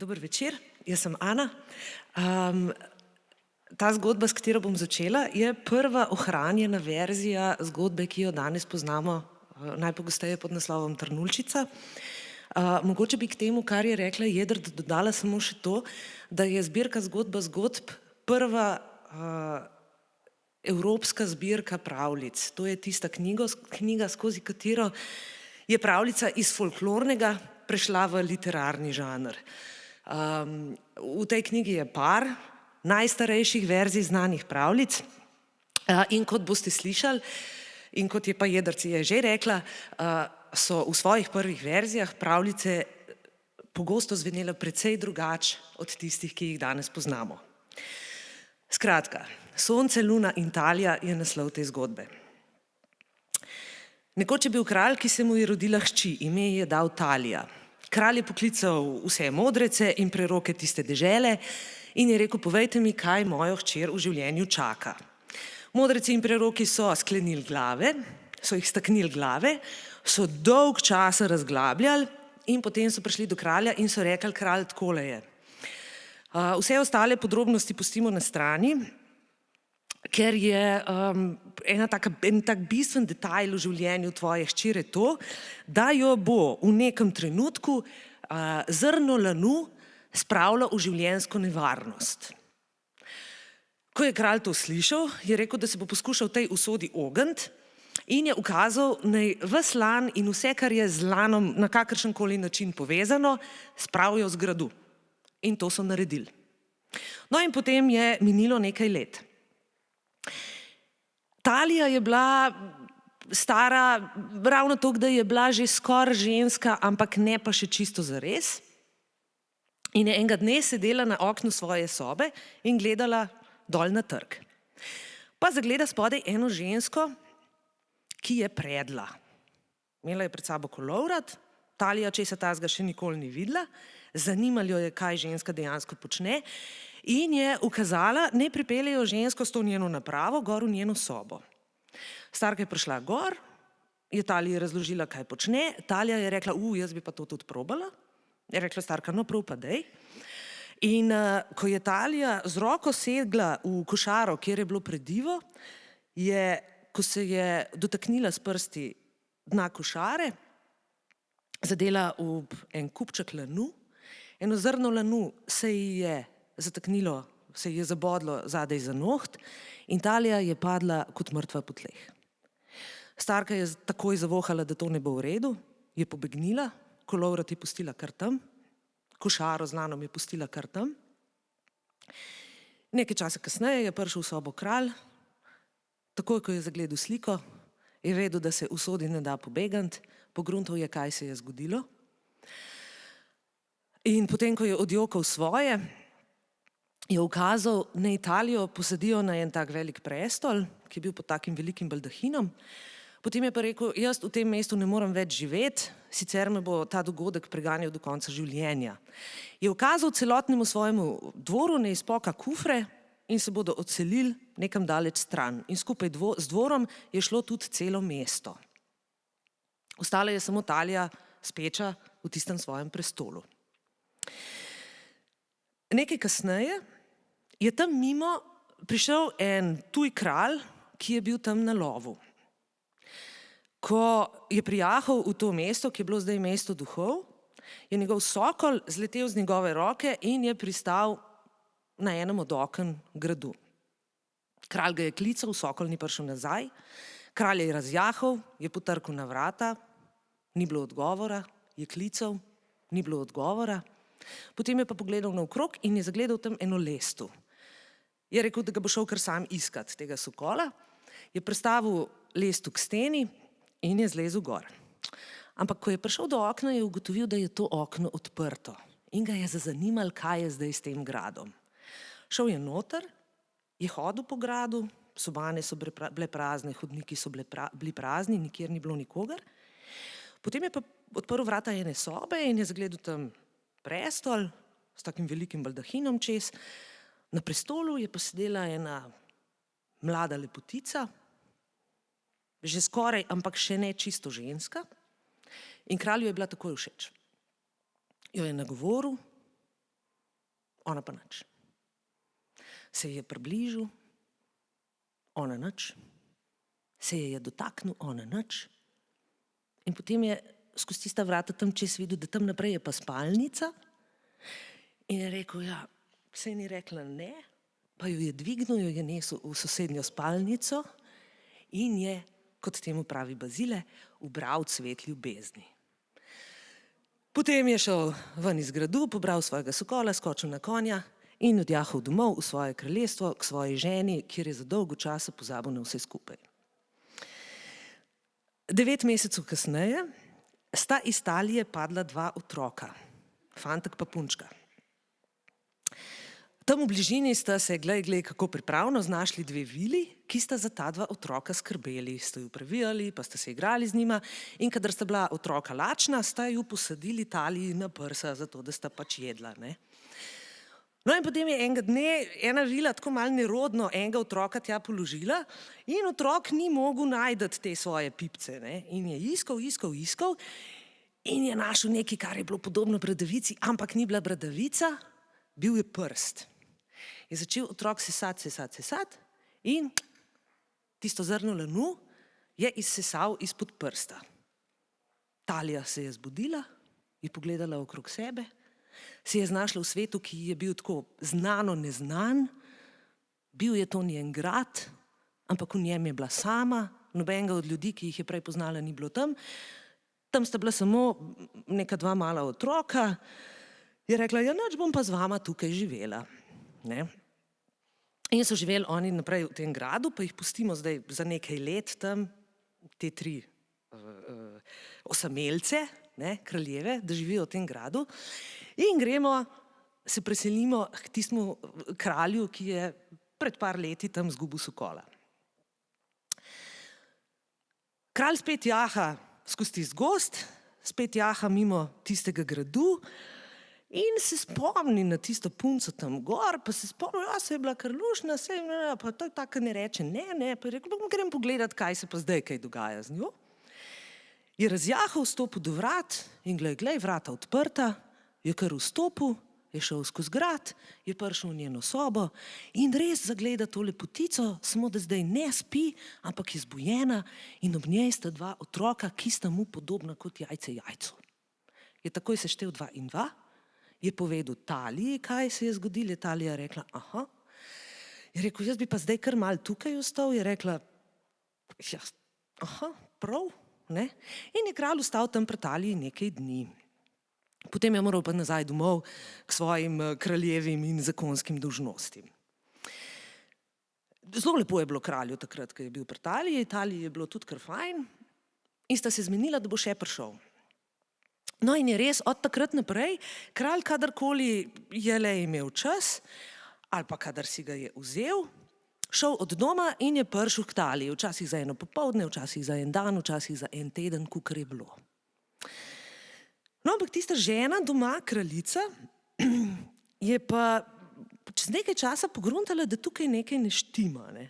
Dober večer, jaz sem Ana. Ta zgodba, s katero bom začela, je prva ohranjena verzija zgodbe, ki jo danes poznamo najpogosteje pod naslovom Trnuljčica. Mogoče bi k temu, kar je rekla Jedrt, dodala samo še to, da je zbirka Zgodba zgodb prva evropska zbirka pravljic. To je tista knjiga, skozi katero je pravljica iz folklornega prešla v literarni žanr. V tej knjigi je par najstarejših verzij znanih pravljic in kot boste slišali, in kot je pa Jedrt je že rekla, so v svojih prvih verzijah pravljice pogosto zvenele precej drugače od tistih, ki jih danes poznamo. Skratka, Sonce, luna in Talija je naslov te zgodbe. Nekoč je bil kralj, ki se mu je rodila hči, ime ji je dal Talija. Kralj je poklical vse modrece in preroke tiste dežele in je rekel: povejte mi, kaj mojo hčer v življenju čaka. Modreci in preroki so sklenili glave, so jih staknili glave, so dolg časa razglabljali in potem so prišli do kralja in so rekli: kralj, takole je. Vse ostale podrobnosti pustimo na strani, ker je en tak bistven detajl v življenju tvoje hčere to, da jo bo v nekem trenutku zrno lanu spravilo v življenjsko nevarnost. Ko je kralj to slišal, je rekel, da se bo poskušal tej usodi ogniti in je ukazal, naj ves lan in vse, kar je z lanom na kakršenkoli način povezano, spravijo z gradu. In to so naredili. No, in potem je minilo nekaj let. Talija je bila stara ravno toliko, da je bila že skoraj ženska, ampak ne pa še čisto zares. In je enega dne sedela na oknu svoje sobe in gledala dol na trg. Pa zagleda spodaj eno žensko, ki je predla. Imela je pred sabo kolovrat, Talija česa takega še nikoli ni videla, zanimalo jo je, kaj ženska dejansko počne, in je ukazala, naj pripeljejo žensko s to njeno napravo gor v njeno sobo. Starka je prišla gor, je Taliji razložila, kaj počne. Talija je rekla: jaz bi pa to tudi probala. Je rekla starka: no, prav pa dej. In ko je Talija z roko segla v košaro, kjer je bilo predivo, je, ko se je dotaknila s prsti dna košare, zadela v en kupček lanu, eno zrno lanu se ji je zataknilo, se ji je zabodlo zadaj za noht in Talija je padla kot mrtva po tleh. Starka je takoj zavohala, da to ne bo v redu, je pobegnila, kolovrat je pustila kar tam, košaro z lanom je pustila kar tam. Nekaj časa kasneje je prišel v sobo kralj, takoj, ko je zagledal sliko, je vedel, da se usodi ne da pobegant, pogruntal je, kaj se je zgodilo. In potem, ko je odjokal svoje, je ukazal, naj Talijo posadijo na en tak velik prestol, ki je bil pod takim velikim baldahinom. Potem je pa rekel: jaz v tem mestu ne morem več živeti, sicer me bo ta dogodek preganjal do konca življenja. Je ukazal celotnemu svojemu dvoru, naj izpoka kufre in se bodo odselili nekam daleč stran. In skupaj z dvorom je šlo tudi celo mesto. Ostala je samo Talija speča v tistem svojem prestolu. Nekaj kasneje je tam mimo prišel en tuj kralj, ki je bil tam na lovu. Ko je prijahal v to mesto, ki je bilo zdaj mesto duhov, je njegov sokol zletel z njegove roke in je pristal na enem od oken gradu. Kralj ga je klical, sokol ni prišel nazaj, kralj je razjahal, je potrkal na vrata, ni bilo odgovora, je klical, ni bilo odgovora. Potem je pa pogledal naokrog in je zagledal tam eno lestu. Je rekel, da ga bo šel kar sam iskat, tega sokola, je prestavil lestu k steni in je zlezel gor. Ampak ko je prišel do okna, je ugotovil, da je to okno odprto in ga je zazanimalo, kaj je zdaj s tem gradom. Šel je noter, je hodil po gradu, sobane so bile prazne, hodniki so bili prazni, nikjer ni bilo nikogar. Potem je pa odprl vrata ene sobe in je zagledal tam prestol s takim velikim baldahinom čez. Na prestolu je pa sedela ena mlada lepotica, že skoraj, ampak še ne čisto ženska, in kralju je bila takoj všeč. Jo je nagovoril, ona pa nič. Se je približal, ona nič. Se je dotaknil, ona nič. In potem je skozi tista vrata tam čez videl, da tam naprej je pa spalnica in je rekel, ja, saj ni rekla ne, pa jo je dvignil, jo je nesel v sosednjo spalnico in je, kot temu pravi Bazile, ubral cvet ljubezni. Potem je šel ven iz gradu, pobral svojega sokola, skočil na konja in odjahal domov v svoje kraljestvo k svoji ženi, kjer je za dolgo časa pozabil na vse skupaj. 9 mesecev kasneje sta iz talije padla 2 otroka, fantek pa punčka. Tam v bližini sta se, glej, kako pripravno, znašli 2 vili, ki sta za ta 2 otroka skrbeli. Sta ju previjali, pa sta se igrali z njima in kadar sta bila otroka lačna, sta ju posadili taliji na prsa, zato da sta pač jedla, ne. No in potem je enega dne ena vila tako malo nerodno enega otroka tja položila in otrok ni mogel najti te svoje pipce, ne. In je iskal in je našel nekaj, kar je bilo podobno bradavici, ampak ni bila bradavica, bil je prst. Je začel otrok sesati in tisto zrno lanu je izsesal izpod prsta. Talija se je zbudila, je pogledala okrog sebe, se je znašla v svetu, ki je bil tako znano neznan, bil je to njen grad, ampak v njem je bila sama, nobenega od ljudi, ki jih je prej poznala, ni bilo tam. Tam sta bila samo neka 2 mala otroka. Je rekla, ja, nič, bom pa z vama tukaj živela, ne. In so živeli oni naprej v tem gradu, pa jih pustimo zdaj za nekaj let tam, te 3 osamelce, ne, kraljeve, da živijo v tem gradu. In gremo, se preselimo k tistemu kralju, ki je pred par leti tam izgubil sokola. Kralj spet jaha skozi tisti gozd, spet jaha mimo tistega gradu in se spomni na tisto punco tam gor, pa se spomni, ja, se je bila kar luštna, pa to je tako, ne reče ne, pa je rekel, pa grem pogledat, kaj se pa zdaj kaj dogaja z njo. Je razjahal, stopil do vrat in glej, vrata odprta, je kar vstopil, je šel skozi grad, je prišel v njeno sobo in res zagleda to lepotico, samo da zdaj ne spi, ampak je zbujena in ob njej sta 2 otroka, ki sta mu podobna kot jajce jajcu. Je takoj seštel 2 in 2, je povedal Taliji, kaj se je zgodilo, je Talija rekla, aha. Je rekel, jaz bi pa zdaj kar malo tukaj ostal, je rekla, ja, aha, prav, ne. In je kralj ostal tam pri Taliji nekaj dni. Potem je moral pa nazaj domov k svojim kraljevim in zakonskim dolžnostim. Zelo lepo je bilo kralju takrat, ko je bil pri Taliji, Taliji je bilo tudi kar fajn in sta se zmenila, da bo še prišel. No in je res, od takrat naprej, kralj kadarkoli je le imel čas, ali pa kadar si ga je vzel, šel od doma in je prišel k Taliji, včasih za eno popoldne, včasih za en dan, včasih za en teden, kakor je bilo. No, ampak tista žena doma, kraljica, je pa čez nekaj časa pogruntala, da tukaj nekaj ne štima, ne.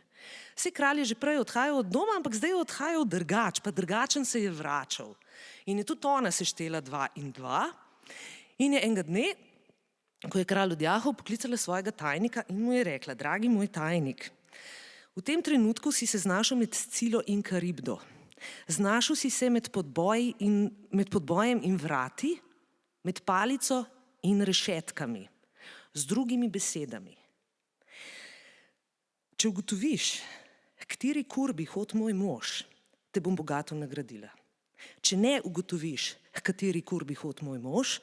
Saj kralj je že prej odhajal od doma, ampak zdaj je odhajal drugače, pa drugačen se je vračal. In je tudi ona seštela 2 in 2 in je enega dne, ko je kralj odjahal, poklicala svojega tajnika in mu je rekla, dragi moj tajnik, v tem trenutku si se znašel med Scilo in Karibdo. Znašel si se med podbojem in vrati, med palico in rešetkami. Z drugimi besedami. Če ugotoviš, kateri kurbi hod moj mož, te bom bogato nagradila. Če ne ugotoviš, kateri kurbi hod moj mož,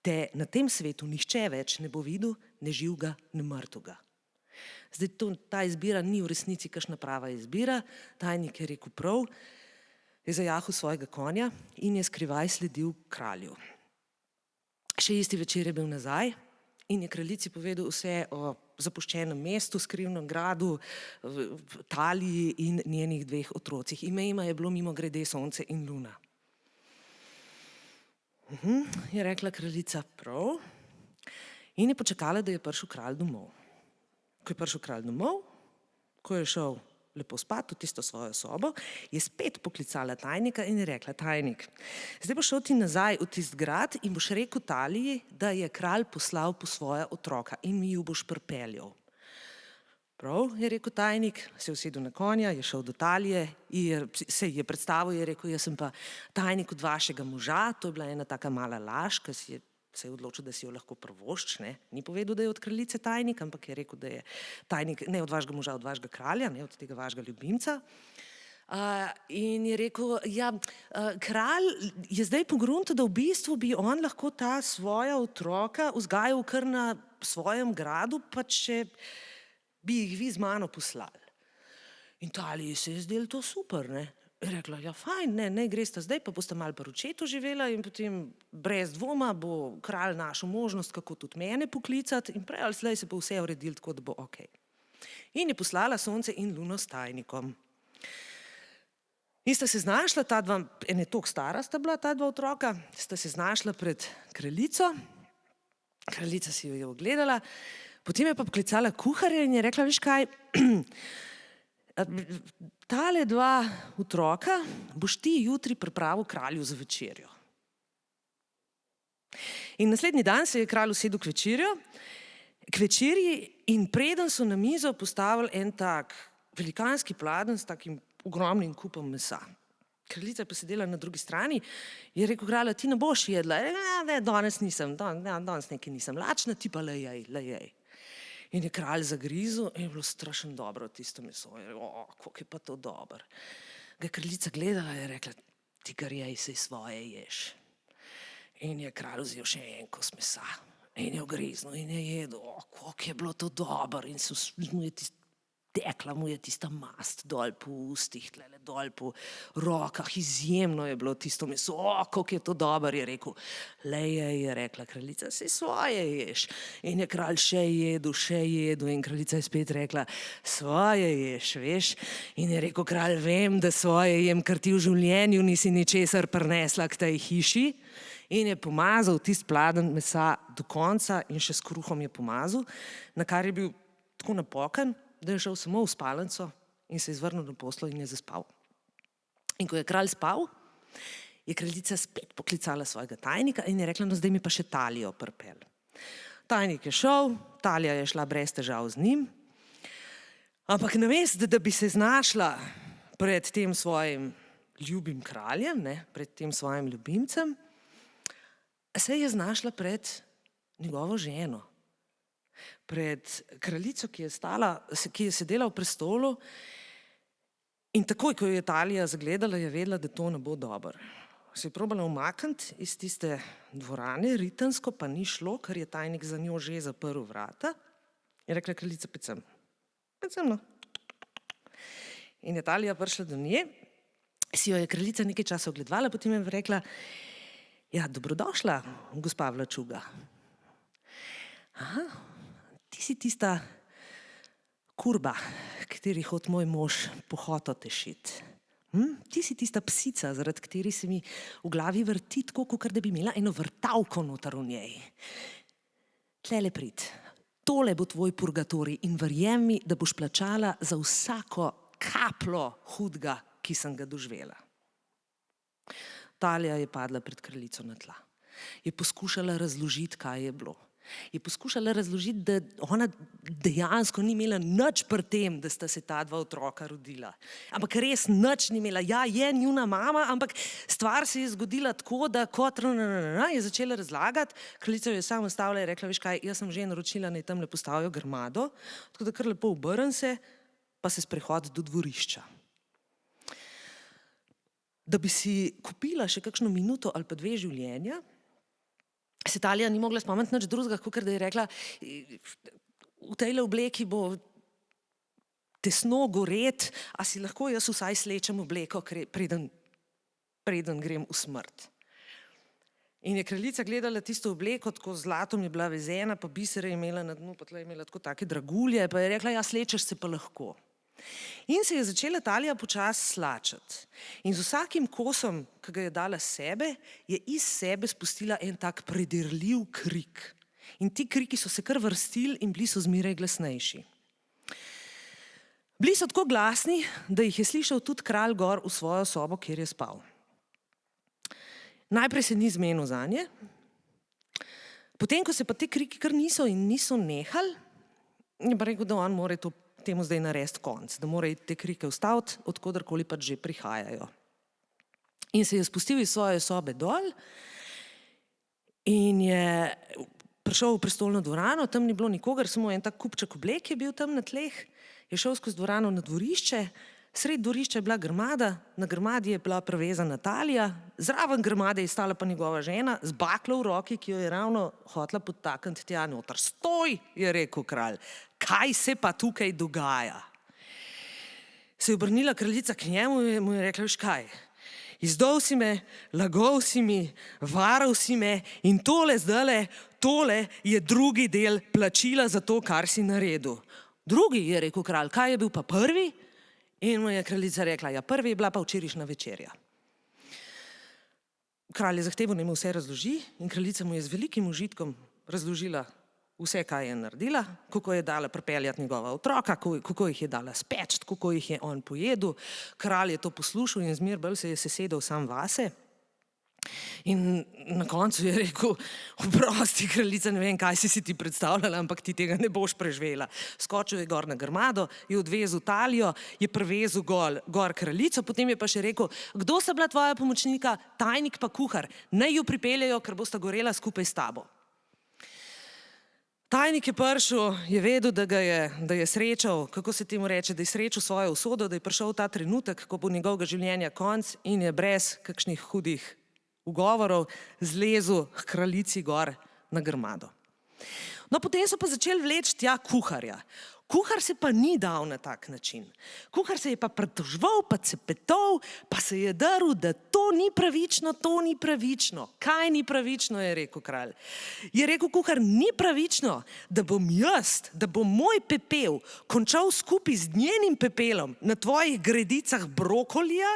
te na tem svetu nihče več ne bo videl, ne živega, ne mrtvega. Zdaj, ta izbira ni v resnici kakšna prava izbira, tajnik je rekel prav, je zajahal svojega konja in je skrivaj sledil kralju. Še isti večer je bil nazaj in je kraljici povedal vse o zapuščenem mestu, skrivnem gradu, Taliji in njenih 2 otrocih. Ime jima je bilo mimogrede Sonce in Luna. Je rekla kraljica prav in je počakala, da je prišel kralj domov. Ko je prišel kralj domov, ko je šel lepo spat v tisto svojo sobo, je spet poklicala tajnika in je rekla: tajnik, zdaj boš šel ti nazaj v tist grad in boš rekel Taliji, da je kralj poslal po svoja otroka in mi ju boš pripeljal. Prav, je rekel tajnik, se je usedel na konja, je šel do Talije, se je predstavil, je rekel: jaz sem pa tajnik od vašega moža. To je bila ena taka mala laž, ki se je odločil, da si jo lahko privošči, ne. Ni povedal, da je od kraljice tajnik, ampak je rekel, da je tajnik ne od vašega moža, od vašega kralja, ne, od tega vašega ljubimca. In je rekel: ja, kralj je zdaj pogruntal, da v bistvu bi on lahko ta svoja otroka vzgajal kar na svojem gradu, pa če bi jih vi z mano poslali. In Taliji se je zdelo to super, ne. Je rekla: ja, fajn, ne gresta zdaj, pa bosta malo pri očetu živela in potem brez dvoma bo kralj našel možnost, kako tudi mene poklicati in prej ali slej se bo vse uredilo tako, da bo okej. In je poslala sonce in luno s tajnikom. In sta se znašla, ta dva, ene toliko stara sta bila, ta dva otroka, sta se znašla pred kraljico. Kraljica si jo je ogledala, potem je pa poklicala kuharja in je rekla: veš kaj, tale dva otroka boš ti jutri pripravil kralju za večerjo. In naslednji dan se je kralj usedel k večerji in preden so na mizo postavili en tak velikanski pladenj s takim ogromnim kupom mesa. Kraljica je pa sedela na drugi strani, je rekel kralj: ti ne boš jedla. Ne, danes nekaj nisem lačna, ti pa lejej. In je kralj zagrizel in je bilo strašno dobro tisto meso. Je rekel: koliko je pa to dobro. Ga je kraljica gledala in je rekla: ti kar jej, saj svoje ješ. In je kralj vzel še en kos mesa in je ugriznil in je jedel. Koliko je bilo to dobro. In tekla mu je tista mast dol po ustih, tlele dol po rokah, izjemno je bilo tisto meso. Koliko je to dobro, je rekel. Lejej, je rekla kraljica, saj svoje ješ. In je kralj še jedel in kraljica je spet rekla: svoje ješ, veš. In je rekel kralj: vem, da svoje jem, ker ti v življenju nisi ničesar prinesla k tej hiši. In je pomazal tisti pladenj mesa do konca in še s kruhom je pomazal, na kar je bil tako napokan, da je šel samo v spalnico in se je zvrnil na posteljo in je zaspal. In ko je kralj spal, je kraljica spet poklicala svojega tajnika in je rekla: no, zdaj mi pa še Talijo pripelji. Tajnik je šel, Talija je šla brez težav z njim, ampak namesto, da bi se znašla pred tem svojim ljubim kraljem, ne, pred tem svojim ljubimcem, se je znašla pred njegovo ženo. Pred kraljico, ki je sedela v prestolu in takoj, ko jo je Talija zagledala, je vedela, da to ne bo dobro. Se je probala umakniti iz tiste dvorane, ritensko pa ni šlo, ker je tajnik za njo že zaprl vrata. Je rekla kraljica: pojdi sem, no. In je Talija prišla do nje, si jo je kraljica nekaj časa ogledovala, potem je rekla: ja, dobrodošla, gospa Vlačuga. Ti si tista kurba, kateri hod moj mož pohoto tešit. Ti si tista psica, zaradi kateri se mi v glavi vrti tako, kakor da bi imela eno vrtavko noter v njej. Tlele prid, tole bo tvoj purgatorij in verjemi mi, da boš plačala za vsako kapljo hudega, ki sem ga doživela. Talija je padla pred kraljico na tla. Je poskušala razložiti, kaj je bilo. Je poskušala razložiti, da ona dejansko ni imela nič pri tem, da sta se ta dva otroka rodila. Ampak res nič ni imela. Ja, je njuna mama, ampak stvar se je zgodila tako, da kot je začela razlagati, kraljica jo je samo ustavila in rekla: veš kaj, jaz sem že naročila, naj tamle postavijo grmado, tako da kar lepo obrni se, pa se sprehodi do dvorišča. Da bi si kupila še kakšno minuto ali pa dve življenja, se Talija ni mogla spomniti nič drugega, kakor da je rekla: v tejle obleki bo tesno goret, a si lahko jaz vsaj slečem obleko, preden grem v smrt. In je kraljica gledala tisto obleko, tako z zlatom je bila vezena, pa bisere je imela na dnu, pa tle je imela tako take dragulje, pa je rekla: ja, slečeš se pa lahko. In se je začela Talija počasi slačiti. In z vsakim kosom, ki ga je dala sebe, je iz sebe spustila en tak predirljiv krik. In ti kriki so se kar vrstili in bili so zmeraj glasnejši. Bili so tako glasni, da jih je slišal tudi kralj gor v svojo sobo, kjer je spal. Najprej se ni zmenil zanje, potem, ko se pa te kriki kar niso nehali, je pa rekel, da on mora temu zdaj narediti konec, da mora te krike ustaviti, od koderkoli pač že prihajajo. In se je spustil iz svoje sobe dol in je prišel v prestolno dvorano, tam ni bilo nikogar, samo en tak kupček oblek je bil tam na tleh, je šel skozi dvorano na dvorišče, sred dvorišča je bila grmada, na grmadi je bila prevezana talija, zraven grmade je stala pa njegova žena z baklo v roki, ki jo je ravno hotela podtakniti tja noter. Stoj, je rekel kralj, kaj se pa tukaj dogaja? Se je obrnila kraljica k njemu in mu je rekla, veš kaj, izdol si me, lagal si mi, varal si me in tole zdajle, tole je drugi del plačila za to, kar si naredil. Drugi, je rekel kralj, kaj je bil pa prvi? In mu je kraljica rekla, ja, prvi je bila pa včerajšnja večerja. Kralj je zahteval, naj mu vse razloži in kraljica mu je z velikim užitkom razložila vse, kaj je naredila, kako je dala pripeljati njegova otroka, kako jih je dala speč, kako jih je on pojedel. Kralj je to poslušal in zmer bolj se je sesedel sam vase. In na koncu je rekel, oprosti kraljica, ne vem, kaj si ti predstavljala, ampak ti tega ne boš preživela. Skočil je gor na grmado, je odvezel talijo, je prevezel gor kraljico, potem je pa še rekel, kdo sta bila tvoja pomočnika, tajnik pa kuhar, naj ju pripeljejo, ker bosta gorela skupaj s tabo. Tajnik je prišel, je vedel, da je srečal, kako se temu reče, da je srečal svojo usodo, da je prišel ta trenutek, ko bo njegovega življenja konc in je brez kakšnih hudih ugovorov zlezel k kraljici gor na grmado. No, potem so pa začeli vleči tja kuharja. Kuhar se pa ni dal na tak način. Kuhar se je pa pritoževal, pa cepetal, pa se je drl, da to ni pravično, to ni pravično. Kaj ni pravično, je rekel kralj. Je rekel kuhar, ni pravično, da bom jaz, da bom moj pepel končal skupaj z njenim pepelom na tvojih gredicah brokolija,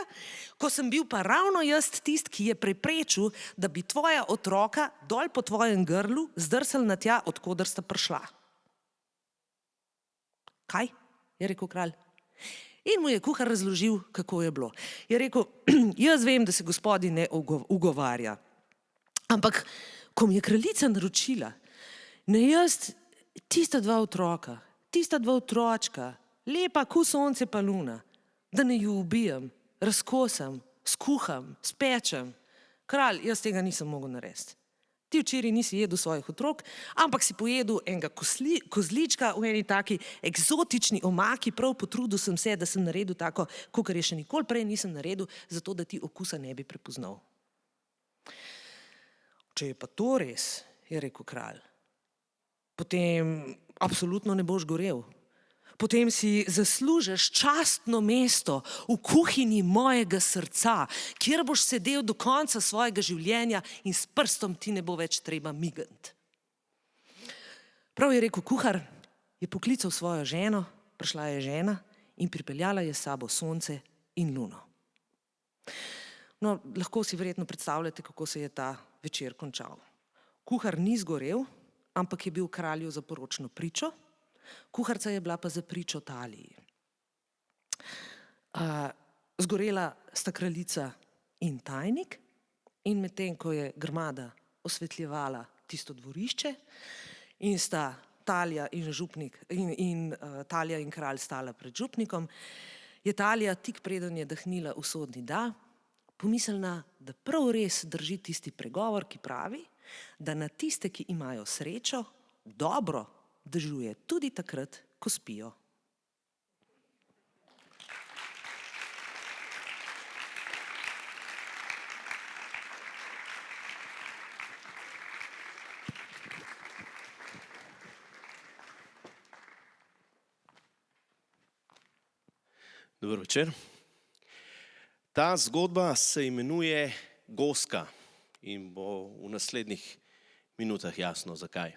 ko sem bil pa ravno jaz tist, ki je preprečil, da bi tvoja otroka dol po tvojem grlu zdrsal na tja, od koder sta prišla. Kaj? Je rekel kralj. In mu je kuhar razložil, kako je bilo. Je rekel, jaz vem, da se gospodi ne ugovarja, ampak ko mi je kraljica naročila, ne jaz tista dva otročka, lepa ko sonce pa luna, da ne ju ubijem, razkosam, skuham, spečem. Kralj, jaz tega nisem mogel narediti. Ti včeraj nisi jedel svojih otrok, ampak si pojedel enega kozlička v eni taki eksotični omaki, prav potrudil sem se, da sem naredil tako, kakor je še nikoli prej nisem naredil, zato da ti okusa ne bi prepoznal. Če je pa to res, je rekel kralj, potem absolutno ne boš gorel. Potem si zaslužiš častno mesto v kuhinji mojega srca, kjer boš sedel do konca svojega življenja in s prstom ti ne bo več treba migati. Prav je rekel kuhar, je poklical svojo ženo, prišla je žena in pripeljala je s sabo sonce in luno. No, lahko si verjetno predstavljate, kako se je ta večer končal. Kuhar ni zgorel, ampak je bil kralju za poročno pričo, kuharca je bila pa za pričo taliji. Zgorela sta kraljica in tajnik in medtem, ko je grmada osvetljevala tisto dvorišče in sta Talija in kralj stala pred župnikom, je Talija tik preden je dahnila usodni da, pomislila, da prav res drži tisti pregovor, ki pravi, da na tiste, ki imajo srečo, dobro dežuje tudi takrat, ko spijo. Dober večer. Ta zgodba se imenuje Goska in bo v naslednjih minutah jasno, zakaj.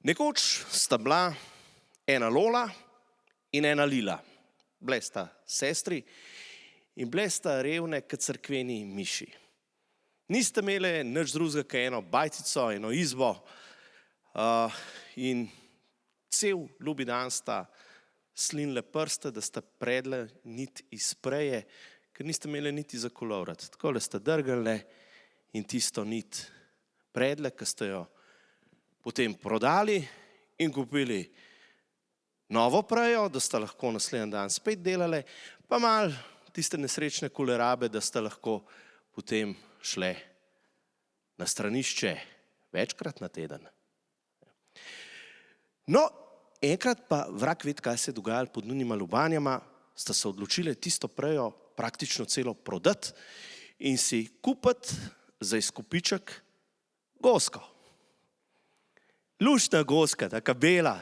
Nekoč sta bila ena Lola in ena Lila. Bile sta sestri in bile sta revne kot cerkveni miši. Niste imele nič drugega kot eno bajtico, eno izbo in cel ljubi dan sta slinile prste, da sta predle nit iz preje, ker niste imeli niti za kolovrat. Tako da sta drgali in tisto nit predle, ki ste jo potem prodali in kupili novo prejo, da sta lahko naslednji dan spet delali, pa malo tiste nesrečne kolerabe, da sta lahko potem šle na stranišče večkrat na teden. No, enkrat pa vrag ved, kaj se je dogajalo pod njunima lobanjama, sta se odločili tisto prejo praktično celo prodati in si kupiti za izkupiček gosko. Luštna goska, taka bela.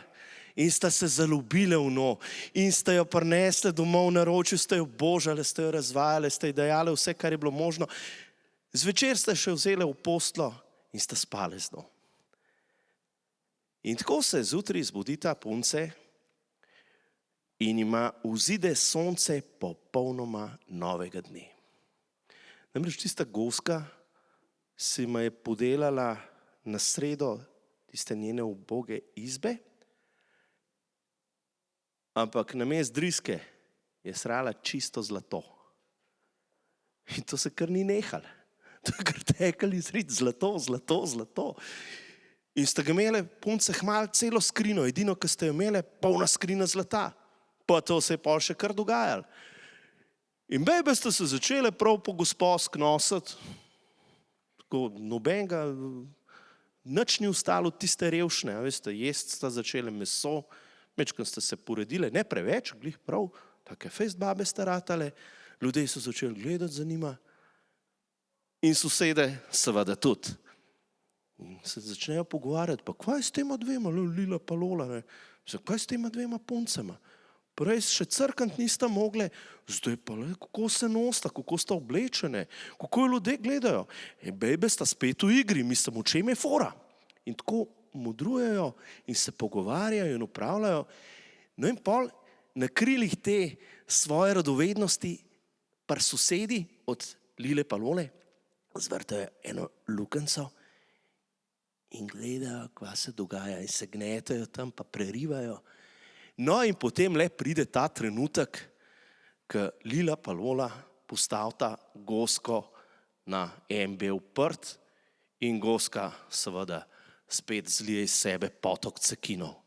In sta se zaljubile v njo in sta jo prinesli domov na naročju, sta jo božali, sta jo razvajali, sta ji dajali vse, kar je bilo možno. Zvečer sta še vzeli v posteljo in sta spali z njo. In tako se zjutraj zbudita punce in ima vzide sonce popolnoma novega dne. Namreč tista goska si ima je podelala na sredo tiste njene uboge izbe, ampak namesto driske je srala čisto zlato. In to se kar ni nehalo. To je kar teklo izrit zlato, zlato, zlato. In sta ga imele punce hmal celo skrino, edino, ki ste jo imele, polna skrina zlata. Pa to se je pol še kar dogajalo. In bejbe sta se začele prav po gosposk nositi, tako nobenega, nič ni ostalo od tiste revšne, veste, jest sta začele meso, mečkam sta se poredile, ne preveč, glih prav, take fejst babe sta ratale, ljudje so začeli gledati za njima in sosede seveda tudi. In se začnejo pogovarjati, pa kaj s tema dvema, Lila pa Lola, ne? Kaj s tema dvema puncema? Prej še crkant nista mogle, zdaj pa le, kako se nosta, kako sta oblečene, kako jo ljudje gledajo. Bejbe sta spet v igri, mislim, v čem je fora. In tako modrujejo in se pogovarjajo in upravljajo. No in pol na krilih te svoje radovednosti par sosedi od Lile pa Lole zvrtajo eno lukenco in gledajo, kva se dogaja in se gnetajo tam pa prerivajo. No in potem le pride ta trenutek, ko Lila pa Lola postavita gosko na en bel prt in goska seveda spet zlije iz sebe potok cekinov.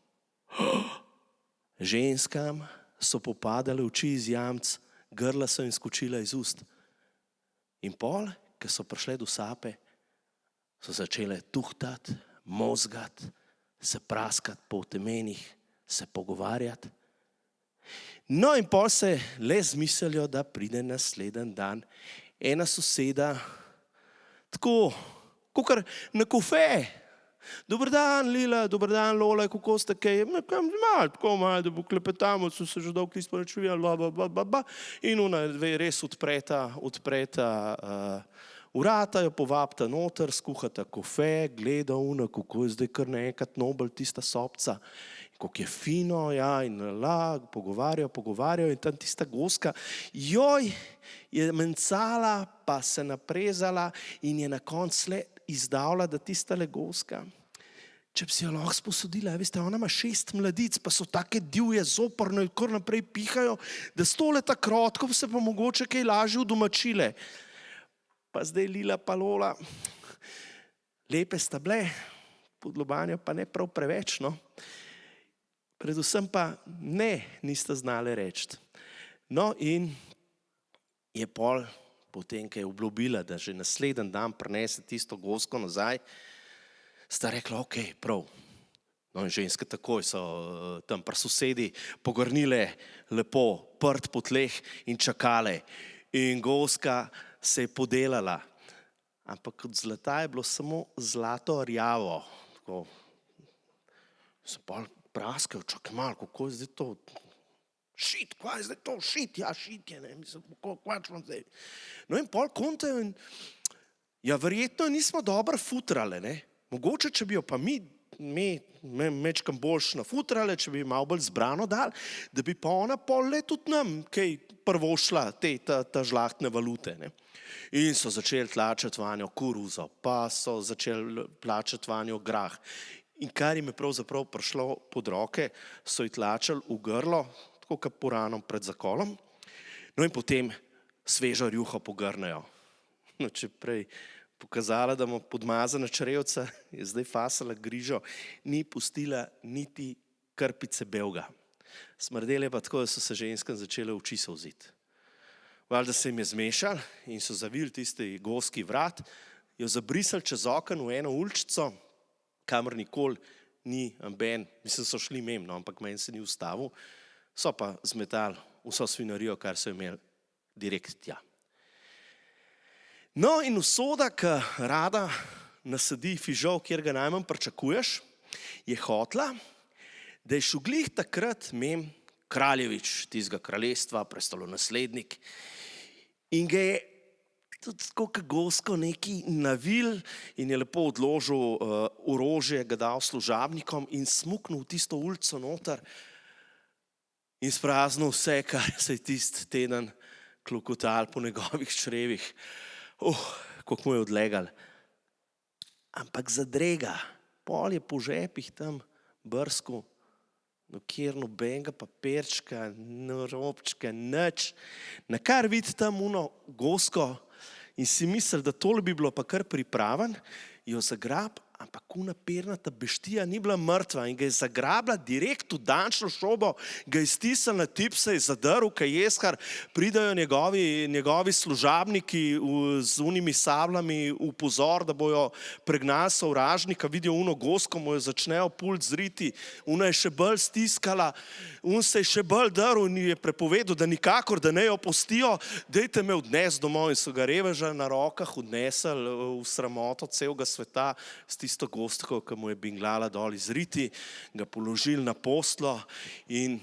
Ženskam so popadale oči iz jamc, grla so jim skočila iz ust. In pol, ko so prišle do sape, so začele tuhtati, mozgati, se praskati po temenih, se pogovarjati. No in pol se le zmislijo, da pride naslednji dan ena soseda, tako, kakor na kofe. Dober dan, Lila, dober dan, Lola, kako ste kaj? Tako malo, da poklepetamo, so se že dolgo nismo več videli, in ona dve res odpreta vrata, jo povabita noter, skuhata kofe, gleda ona, kako je zdaj kar naenkrat nobel tista sobca, kako je fino, ja, in pogovarjajo in tam tista goska, joj, je mencala, pa se naprezala in je na koncu le izdavila, da tista le goska, če bi si jo lahko sposodila, veste, ona ima 6 mladic, pa so take divje, zoprno in kar naprej pihajo, da s tole ta krotko se pa mogoče kaj lažje udomačile. Pa zdaj Lila pa Lola, lepe sta bile, pod lobanjo pa ne prav preveč, no. Predvsem pa nista znale reči. No in je pol, potem, ko je obljubila, da že naslednji dan prinese tisto gosko nazaj, sta rekla, ok, prav. No in ženske takoj so tam pri sosedi pogrnile lepo prt po tleh in čakale. In goska se je podelala. Ampak od zlata je bilo samo zlato rjavo. Tako se pol praskajo, čakaj malo, kako je zdaj to? Šit, kva je zdaj to? Šit, ja, šit je, ne, mislim, kva ćemo zdaj. No in pol kontajo in, ja, verjetno nismo dobro futrale, ne. Mogoče, če bi jo pa mi mečkam boljš nafutrale, če bi malo bolj zbrano dali, da bi pa ona pol le tudi nam kaj prvošla ta žlahtne valute, ne. In so začeli tlačati vanjo koruzo, pa so začeli tlačati vanjo grah. In kar jim je pravzaprav prišlo pod roke, so ji tlačili v grlo, tako kot puranom pred zakolom. No in potem svežo rjuho pogrnejo. No, če prej pokazala, da ima podmazana črevca, je zdaj fasala grižo, ni pustila niti krpice belga. Smrdele pa tako, da so se ženskam začele oči solziti. Valjda se jim je zmešal in so zavili tisti goski vrat, jo zabrisali čez okno v eno uličico, kamor nikoli ni amben, mislim, so šli mimo, no, ampak meni se ni ustavil, so pa zmetali vso svinarijo, kar so imeli direkt tja. No in usoda, ki rada nasadi fižol, kjer ga najmanj pričakuješ, je hotla, da je šel glih takrat mimo kraljevič tistega kraljestva, prestolonaslednik, in ga je tudi tako gosko neki navil in je lepo odložil orožje, ga dal služabnikom in smuknil v tisto ulico noter in spraznil vse, kar se je tisti teden klokotal po njegovih črevih. Kako mu je odlegal. Ampak zadrega, pol je po žepih tam brskal, no kjer nobenega papirčka, no robčka, nič. Na kar vidi tam uno gosko in si misli, da tole bi bilo pa kar pripraven, jo zagrab, ampak una pernata beštija ni bila mrtva in ga je zagrabila direkt v dančno šobo, ga je stisnila na tip, se je zadrl, kaj jeskar, pridajo njegovi služabniki z unimi sablami v pozor, da bojo pregnali sovražnika, vidijo uno gosko, mu jo začnejo pult zriti, una je še bolj stiskala, un se je še bolj drl in je prepovedal, da nikakor, da ne jo pustijo, dejte me odnes domov, in so ga reveža na rokah odnesli v sramoto celega sveta s tisto gostko, ki mu je binglala dol izriti, ga položili na poslo in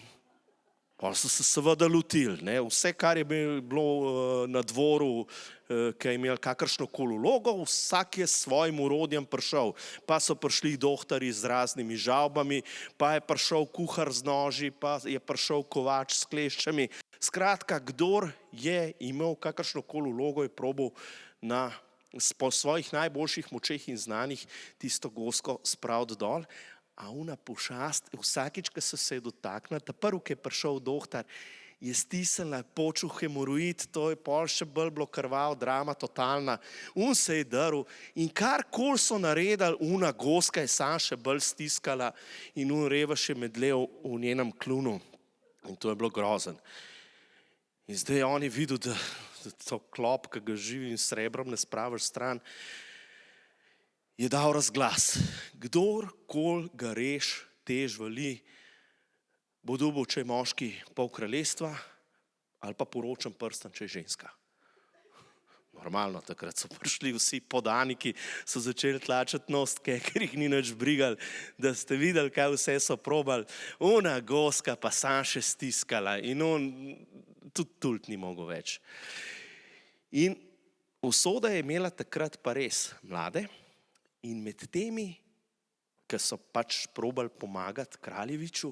pa so se seveda lotili. Vse, kar je bilo na dvoru, ki je imel kakršnokoli vlogo, vsak je s svojim orodjem prišel. Pa so prišli dohtarji z raznimi žavbami, pa je prišel kuhar z noži, pa je prišel kovač s kleščami. Skratka, kdor je imel kakršnokoli vlogo, je probal po svojih najboljših močeh in znanjih tisto gosko spraviti dol, a una pošast, vsakič, ko so se je dotaknila, ta prvi, ki je prišel dohtar, je stisnila, počel hemoroid, to je pol še bolj bilo krvav, drama totalna, un se je drl in karkoli so naredili, una goska je sam še bolj stiskala in un revež je medlel v njenem klunu in to je bilo grozen. In zdaj on je videl, da to klop, ki ga živim srebrom ne spraviš stran, je dal razglas. Kdorkoli ga reš, te žvali, bo dobil, če je moški, pol kraljestva ali pa poročen prstan, če je ženska. Normalno, takrat so prišli vsi podaniki, so začeli tlačiti nostke, ker jih ni nič brigali, da ste videli, kaj vse so probali. Ona goska pa sam še stiskala in on tudi tult ni mogel več. In usoda je imela takrat pa res mlade in med temi, ki so pač probali pomagati kraljeviču,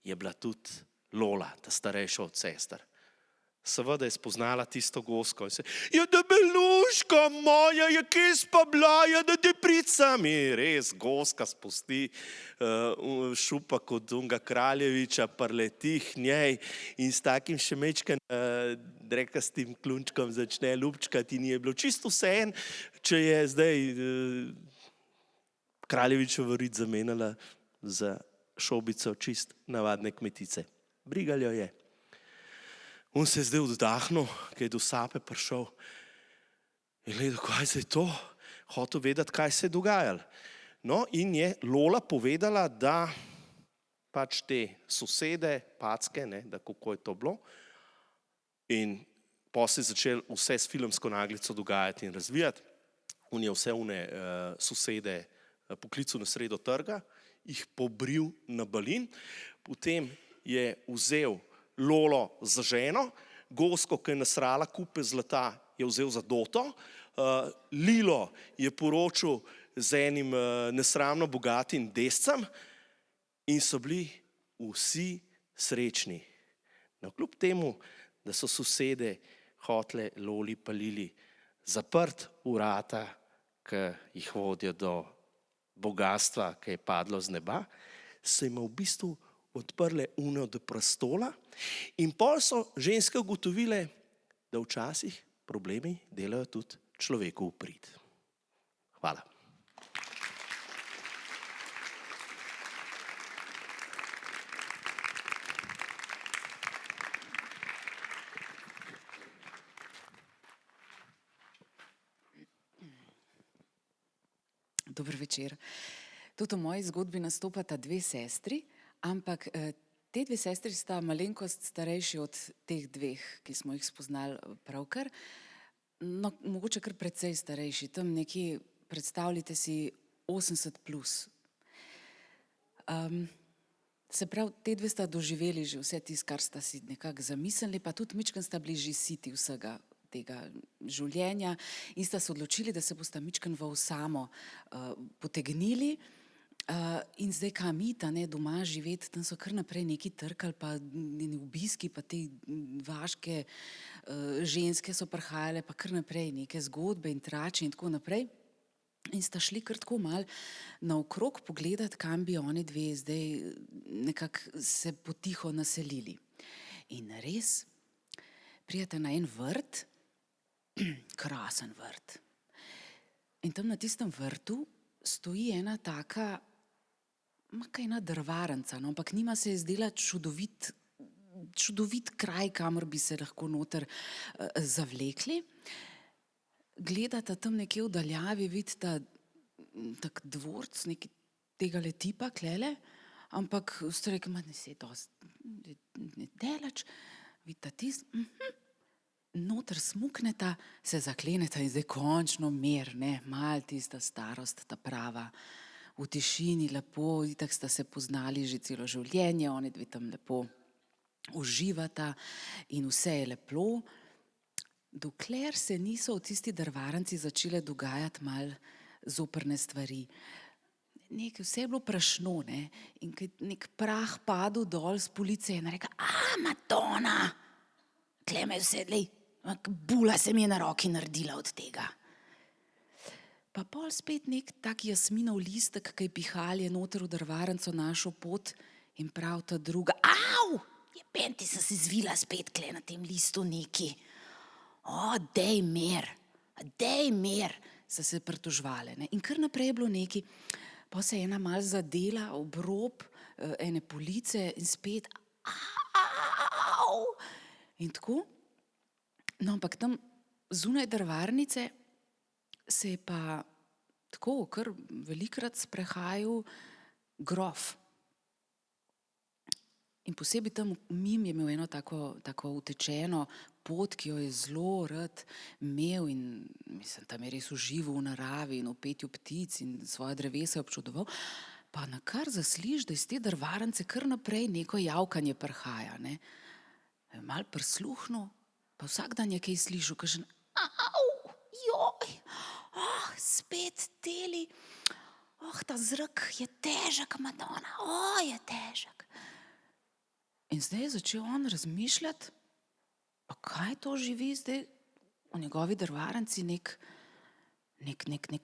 je bila tudi Lola, ta starejša od sester. Seveda je spoznala tisto gosko in se, ja, debeluška moja, ja, kje si pa bila, ja, da te pricam. In res, goska spusti šupa kot unga kraljeviča, prletih njej in s takim še mečkem drekastim klunčkom začne ljubčkati in je bilo čisto vseeno, če je zdaj kraljevičevo rit zamenjala za šobico čist navadne kmetice. Brigaljo je. On se je zdaj oddahnil, ki je do sape prišel in gledal, kaj se je to, hotel vedeti, kaj se je dogajalo. No in je Lola povedala, da pač te sosede, packe, da kako je to bilo in potem se je začel vse s filmsko naglico dogajati in razvijati. On je vse one sosede poklical na sredo trga, jih pobril na balin, potem je vzel Lolo za ženo, gosko, ki je nasrala kupe zlata, je vzel za doto, Lilo je poročil z enim nesramno bogatim descem in so bili vsi srečni. No, kljub temu, da so sosede hotele Loli palili zaprt vrata, ki jih vodijo do bogatstva, ki je padlo z neba, se jim v bistvu odprle une od prestola in pol so ženske ugotovile, da včasih problemi delajo tudi človeku v prid. Hvala. Dober večer. Tudi v moji zgodbi nastopata dve sestri, ampak te dve sestri sta malenkost starejši od teh dveh, ki smo jih spoznali pravkar. No, mogoče kar precej starejši, tam nekje, predstavljite si 80 plus. Se pravi, te dve sta doživeli že vse tisto, kar sta si nekako zamislili, pa tudi mičken sta bili že siti vsega tega življenja in sta se odločili, da se bosta mičken v osamo potegnili. In zdaj kam ita, ne, doma živeti, tam so kar naprej neki trkali, pa obiski, pa te vaške ženske so prihajale, pa kar naprej neke zgodbe in trače in tako naprej. In sta šli kar tako malo naokrog pogledati, kam bi oni dve zdaj nekako se potiho naselili. In res, pridete na en vrt, krasen vrt. In tam na tistem vrtu stoji ena taka, ena drvarnica, no, ampak njima se je zdela čudovit kraj, kamor bi se lahko noter zavlekli. Gledata tam nekje v daljavi, vidita tak dvorc, neki tega tipa klele, ampak ste rekli, ne se ne delač, vidita tisto, noter smukneta, se zakleneta in zdaj končno mir, ne, mal tista starost, ta prava, v tišini lepo, itak sta se poznali že celo življenje, oni dve tam lepo uživata in vse je lepo, dokler se niso v tisti drvarnici začele dogajati mal zoprne stvari. Vse je bilo prašno, ne, in nek prah padel dol z police in reka, Madonna, tle me vse, lej, bula se mi je na roki naredila od tega. Pa pol spet nek tak jasminov listek, ki je pihal, je noter v drvarnico našel pot in prav ta druga, jebenti sem se zvila spet kle na tem listu neki. Dej mer, so se pritožvale, ne, in kar naprej je bilo neki, pa se je ena mal zadela ob rob ene police in spet, in tako. No, ampak tam zunaj drvarnice se je pa tako kar velikokrat sprehajal grof. In posebej tam mim je imel eno tako utečeno pot, ki jo je zelo rad imel in mislim, tam je res užival v naravi in v petju ptic in svoje drevesa občudoval. Pa nakar zasliš, da iz te drvarnice kar naprej neko javkanje prihaja, ne. Mal prisluhnil, pa vsak dan je kaj slišal, kažen, spet teli, ta zrak je težek, Madonna, je težek. In zdaj je začel on razmišljati, pa kaj to živi zdaj v njegovi drvarnici, nek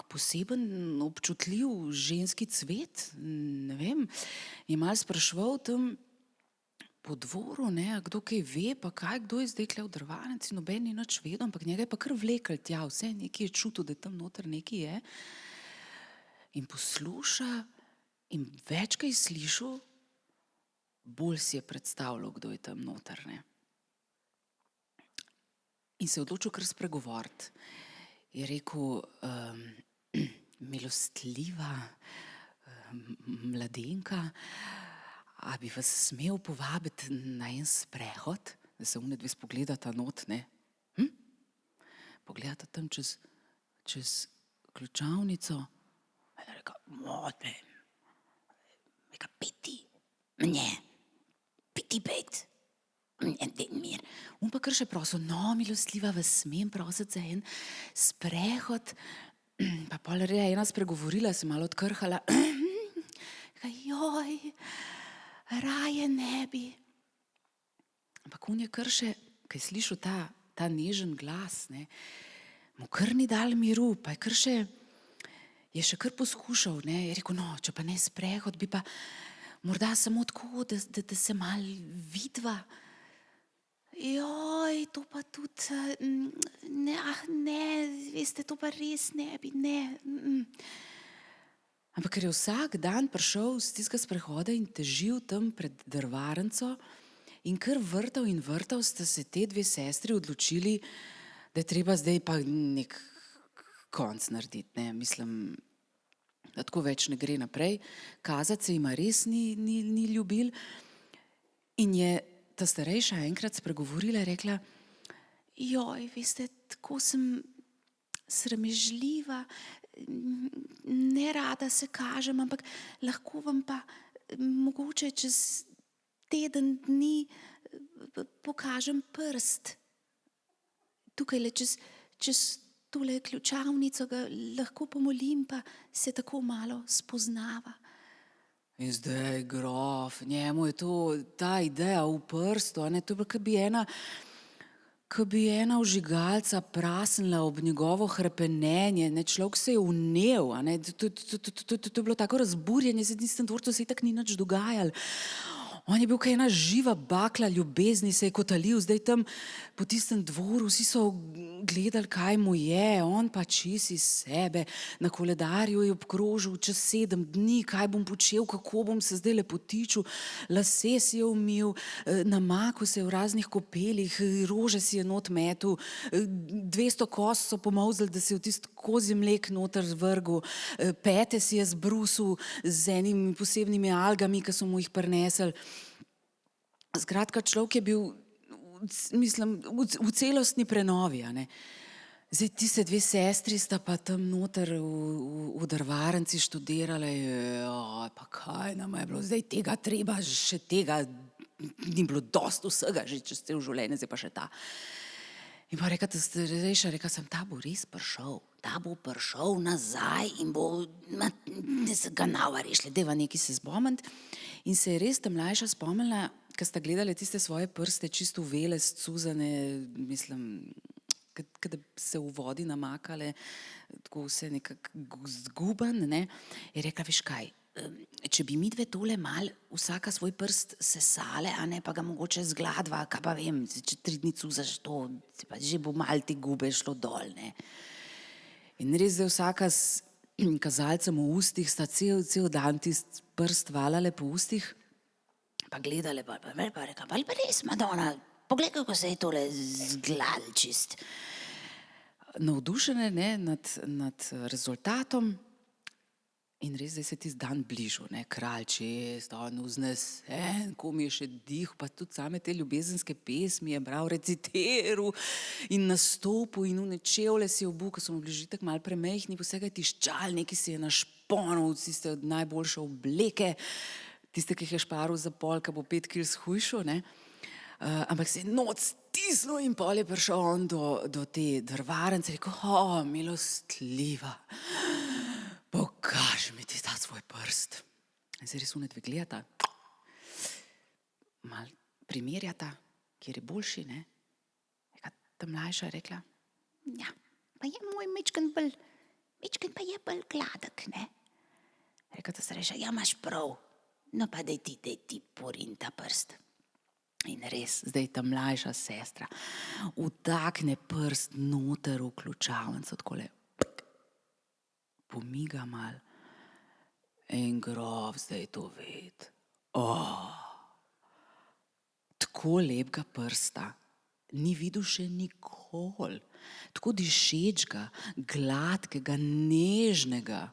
poseben, občutljiv ženski cvet, ne vem, je malo spraševal tam po dvoru, ne, a kdo kaj ve, pa kaj, kdo je zdaj kle v drvarnici, noben ni nič vedel, ampak njega je pa kar vlekel tja, vse nekaj je čutil, da tam noter nekaj je. In posluša in več kaj slišal, bolj si je predstavljal, kdo je tam noter, ne. In se je odločil kar spregovoriti. Je rekel, milostljiva mladenka, a bi vas smel povabiti na en sprehod, da se one dve spogledata not, ne? Pogledata tam čez ključavnico, in je rekel, peti, peti pet, mir. On pa kar še prosil, milostljiva, vas smem prositi za en sprehod, pa pol ena spregovorila, se malo odkrhala, raje ne bi. Ampak on je kar še, ko je slišal ta nežen glas, ne, mu kar ni dal miru, pa je še kar poskušal, ne, je rekel, če pa ne sprehod, bi pa morda samo tako, da se mal vidva. Joj, to pa tudi, ne, veste, to pa res ne bi, ne. Ampak ker je vsak dan prišel z tistega sprehoda in težil tam pred drvarnico in kar vrtal in vrtal, sta se te dve sestri odločili, da je treba zdaj pa nek konc narediti, ne, mislim, da tako več ne gre naprej. Kazati se jima res ni ljubil in je ta starejša enkrat spregovorila, rekla, joj, veste, tako sem sramežljiva, ne rada se kažem, ampak lahko vam pa mogoče čez teden dni pokažem prst. Tukajle čez tole ključavnico ga lahko pomolim, pa se tako malo spoznava. In zdaj grof, njemu je to, ta ideja v prstu, a ne, to je bilo, ko bi ena vžigalca prasnila ob njegovo hrepenenje, ne, človek se je vnel, a ne, to je bilo tako razburjenje, se v tistem dvorcu se itak ni nič dogajalo. On je bil kaj ena živa bakla ljubezni, se je kotalil zdaj tam po tistem dvoru, vsi so gledali, kaj mu je, on pa čist iz sebe, na koledarju je obkrožil čez 7 dni, kaj bom počel, kako bom se zdaj lepotičil, lase si je umil, namakal se je v raznih kopelih, rože si je not metul, 200 kost so pomolzali, da si je v tisti kozji mlek noter vrgel, pete si je zbrusil z enimi posebnimi algami, ki so mu jih prinesli. Skratka, človek je bil, mislim, v celostni prenovi, a ne. Zdaj, tiste dve sestri sta pa tam noter v drvarnici študirale, pa kaj nama je bilo zdaj tega treba, še tega ni bilo dosti vsega, že čez cel življenje, zdaj pa še ta. In pa reka, reka sem, ta bo res prišel, ta bo prišel nazaj in bo, da se ga nava rešili, deva nekaj se spomniti. In se je res ta mlajša spomnila, ko sta gledali tiste svoje prste, čisto vele, scuzane, mislim, kada se v vodi namakale, tako vse nekako zguban, ne, je rekla, veš kaj, če bi midve tole mal vsaka svoj prst sesale, a ne, pa ga mogoče zgladva, kaj pa vem, če 3 dni cuzaš to, pa že bo mal te gube šlo dol, ne. In res zdaj vsaka s kazalcem v ustih sta cel dan tist prst valale po ustih, pa gledale, pa reka, pa res, Madonna, poglej, kako se je tole zglal čist. Navdušene, ne, nad rezultatom in res zdaj se tisti dan bližal, ne, kralj čist, on vznesen, ko mi je še dih, pa tudi same te ljubezenske pesmi je bral, recitiral in nastopil in une čevlje si obul, ko so mu bili že tako malo premejhni, vsega je tiščal, neki si je našponil, tiste najboljše obleke, tiste, ki jih je šparil za pol, ko bo 5 kil shujšal, ne. Ampak se je noč stisnil in pol je prišel on do te drvarnice, rekel, milostljiva, pokaži mi ti ta svoj prst. In se res une dve gledata, mal primerjata, kjer je boljši, ne. Ta mlajša je rekla, ja, pa je moj mičken pa je bolj gladek, ne. Rekla ta starejša, ja, imaš prav, no pa daj ti porin ta prst. In res, zdaj ta mlajša sestra vtakne prst noter v ključavnico, takole, pomiga mal in grof zdaj to ved. Tako lepega prsta ni videl še nikoli, tako dišečega, gladkega, nežnega.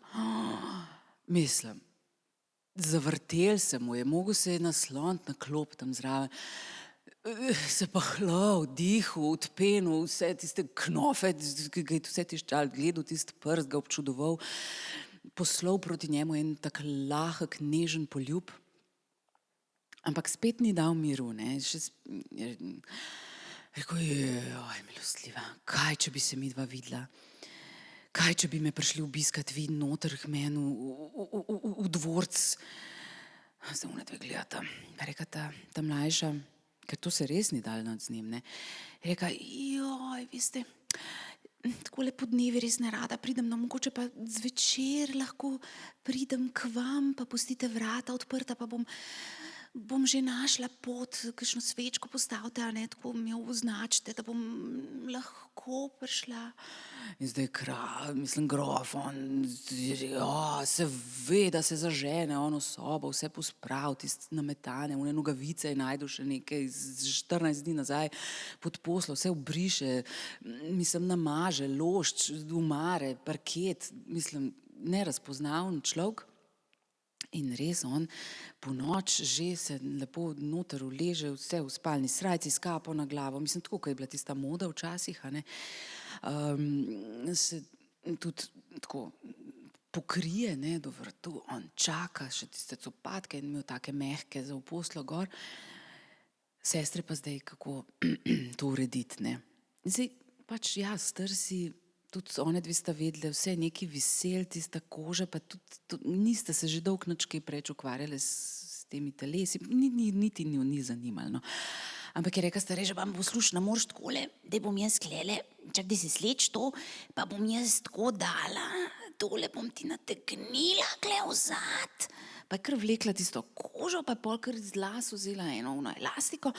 Mislim, zavrtel se mu je, mogel se je nasloniti na klop tam zraven, se pa hlal, dihal, odpenil, vse tiste knofe, ki ga je vse tiščal, gledal tisti prst, ga občudoval, poslal proti njemu en tak lahek, nežen poljub, ampak spet ni dal miru, ne, rekel je, oj, milostljiva, kaj, če bi se midva videla, kaj, če bi me prišli obiskat vi noter k meni v dvorc. Zdaj one dve gledata, pa reka ta mlajša, ker to se res ni dalo nad z njim, ne, reka, joj, veste, takole po dnevi res ne rada pridem, no mogoče pa zvečer lahko pridem k vam, pa pustite vrata odprta, pa bom že našla pot, kakšno svečko postavite, a ne, tako mi jo označite, da bom lahko prišla. In zdaj grof, on se ve, da se zažene, on v sobo, vse posprav, tiste nametane, one nogavice in najdu še nekaj iz 14 dni nazaj pod poslo, vse obriše, namaže, lošč, umare, parket, nerazpoznaven človek. In res on po noč že se lepo noter uleže, vse v spalni srajci, s kapo na glavo, tako, kot je bila tista moda včasih, a ne, se tudi tako pokrije, ne, do vratu, on čaka še tiste copatke in imel take mehke za v poslo gor, sestre pa zdaj, kako to urediti, ne. Zdaj pač star si, tudi one dve sta vedele, vse neki visel, tista koža, pa tudi nista se že dolgo nič kaj preč ukvarjale s temi telesi, niti njo ni zanimalo, no. Ampak je rekla stara, že vam posluš, ne moreš takole, da bom jaz klele, čak da si sleč to, pa bom jaz tako dala, tole bom ti nategnila kle vzad. Pa je kar vlekla tisto kožo, pa je pol kar iz las vzela eno elastiko,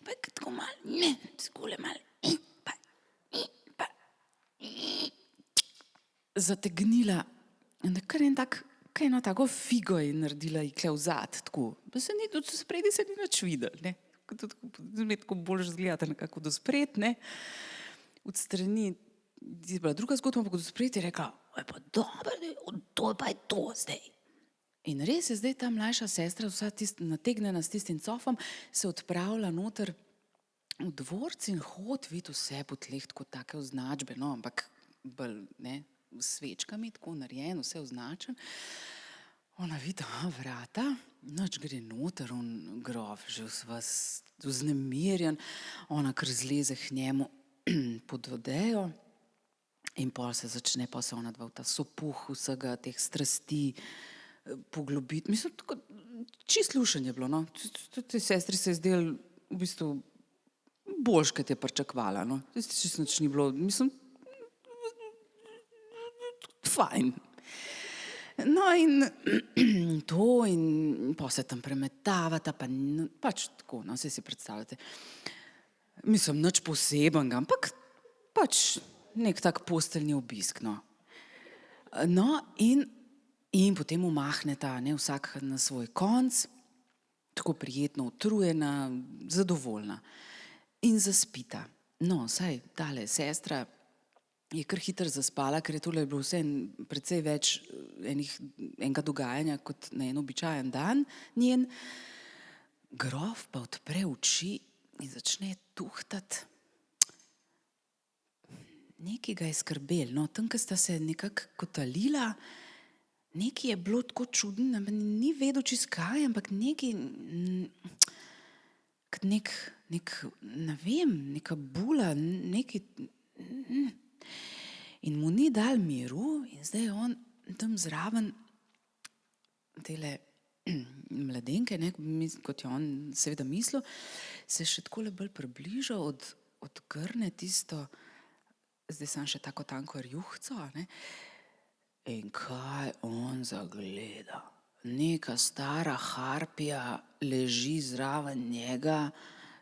pa je tako malo, takole malo, zategnila, kar eno tako figo je naredila ikle vzad, tako, pa se ni, tudi spredi se ni nič videl, ne, tako bolj zgledate nekako do spred, ne, od strani je bila druga zgodba, ampak do spred je rekla, pa dobro, to pa je to zdaj. In res je zdaj ta mlajša sestra, vsa nategnjena s tistim cofom, se odpravlja noter v dvorec in hod vidi vse po tleh, tako take označbe, no, ampak bolj, ne, s svečkami, tako narejen, vse označen. Ona vidi, vrata, nič gre noter, on grof, že vznemirjen, ona kar zleze k njemu pod odejo in pol se začne, pa se ona dva v ta sopuh vsega teh strasti poglobiti. Tako čisto lušen je bilo, no. Tej sestri se je zdelo v bistvu boljš, kot je pričakovala, no. Čisto nič ni bilo, fajn. No in to in pa se tam premetavata, pa pač tako, no, saj si predstavljate. Nič posebenega, ampak pač nek tak posteljni obisk, no. No in potem umahneta, ne, vsak na svoj konec, tako prijetno utrujena, zadovoljna. In zaspita. No, saj tale sestra je kar hitro zaspala, ker je tole bilo vse precej več enega dogajanja kot na en običajen dan njen. Grof pa odpre oči in začne tuhtati. Nekaj ga je skrbelo, no, tam, ko sta se nekako kotalila, nekaj je bilo tako čudno, ni vedel čisto kaj, ampak nekaj, ne vem, neka bula, nekaj, in mu ni dal miru in zdaj on tam zraven tele mladenke, ne, kot je on seveda mislil, se še takole bolj približa, odgrne tisto, zdaj sam še tako tanko rjuhco, ne, in kaj on zagleda. Neka stara harpija leži zraven njega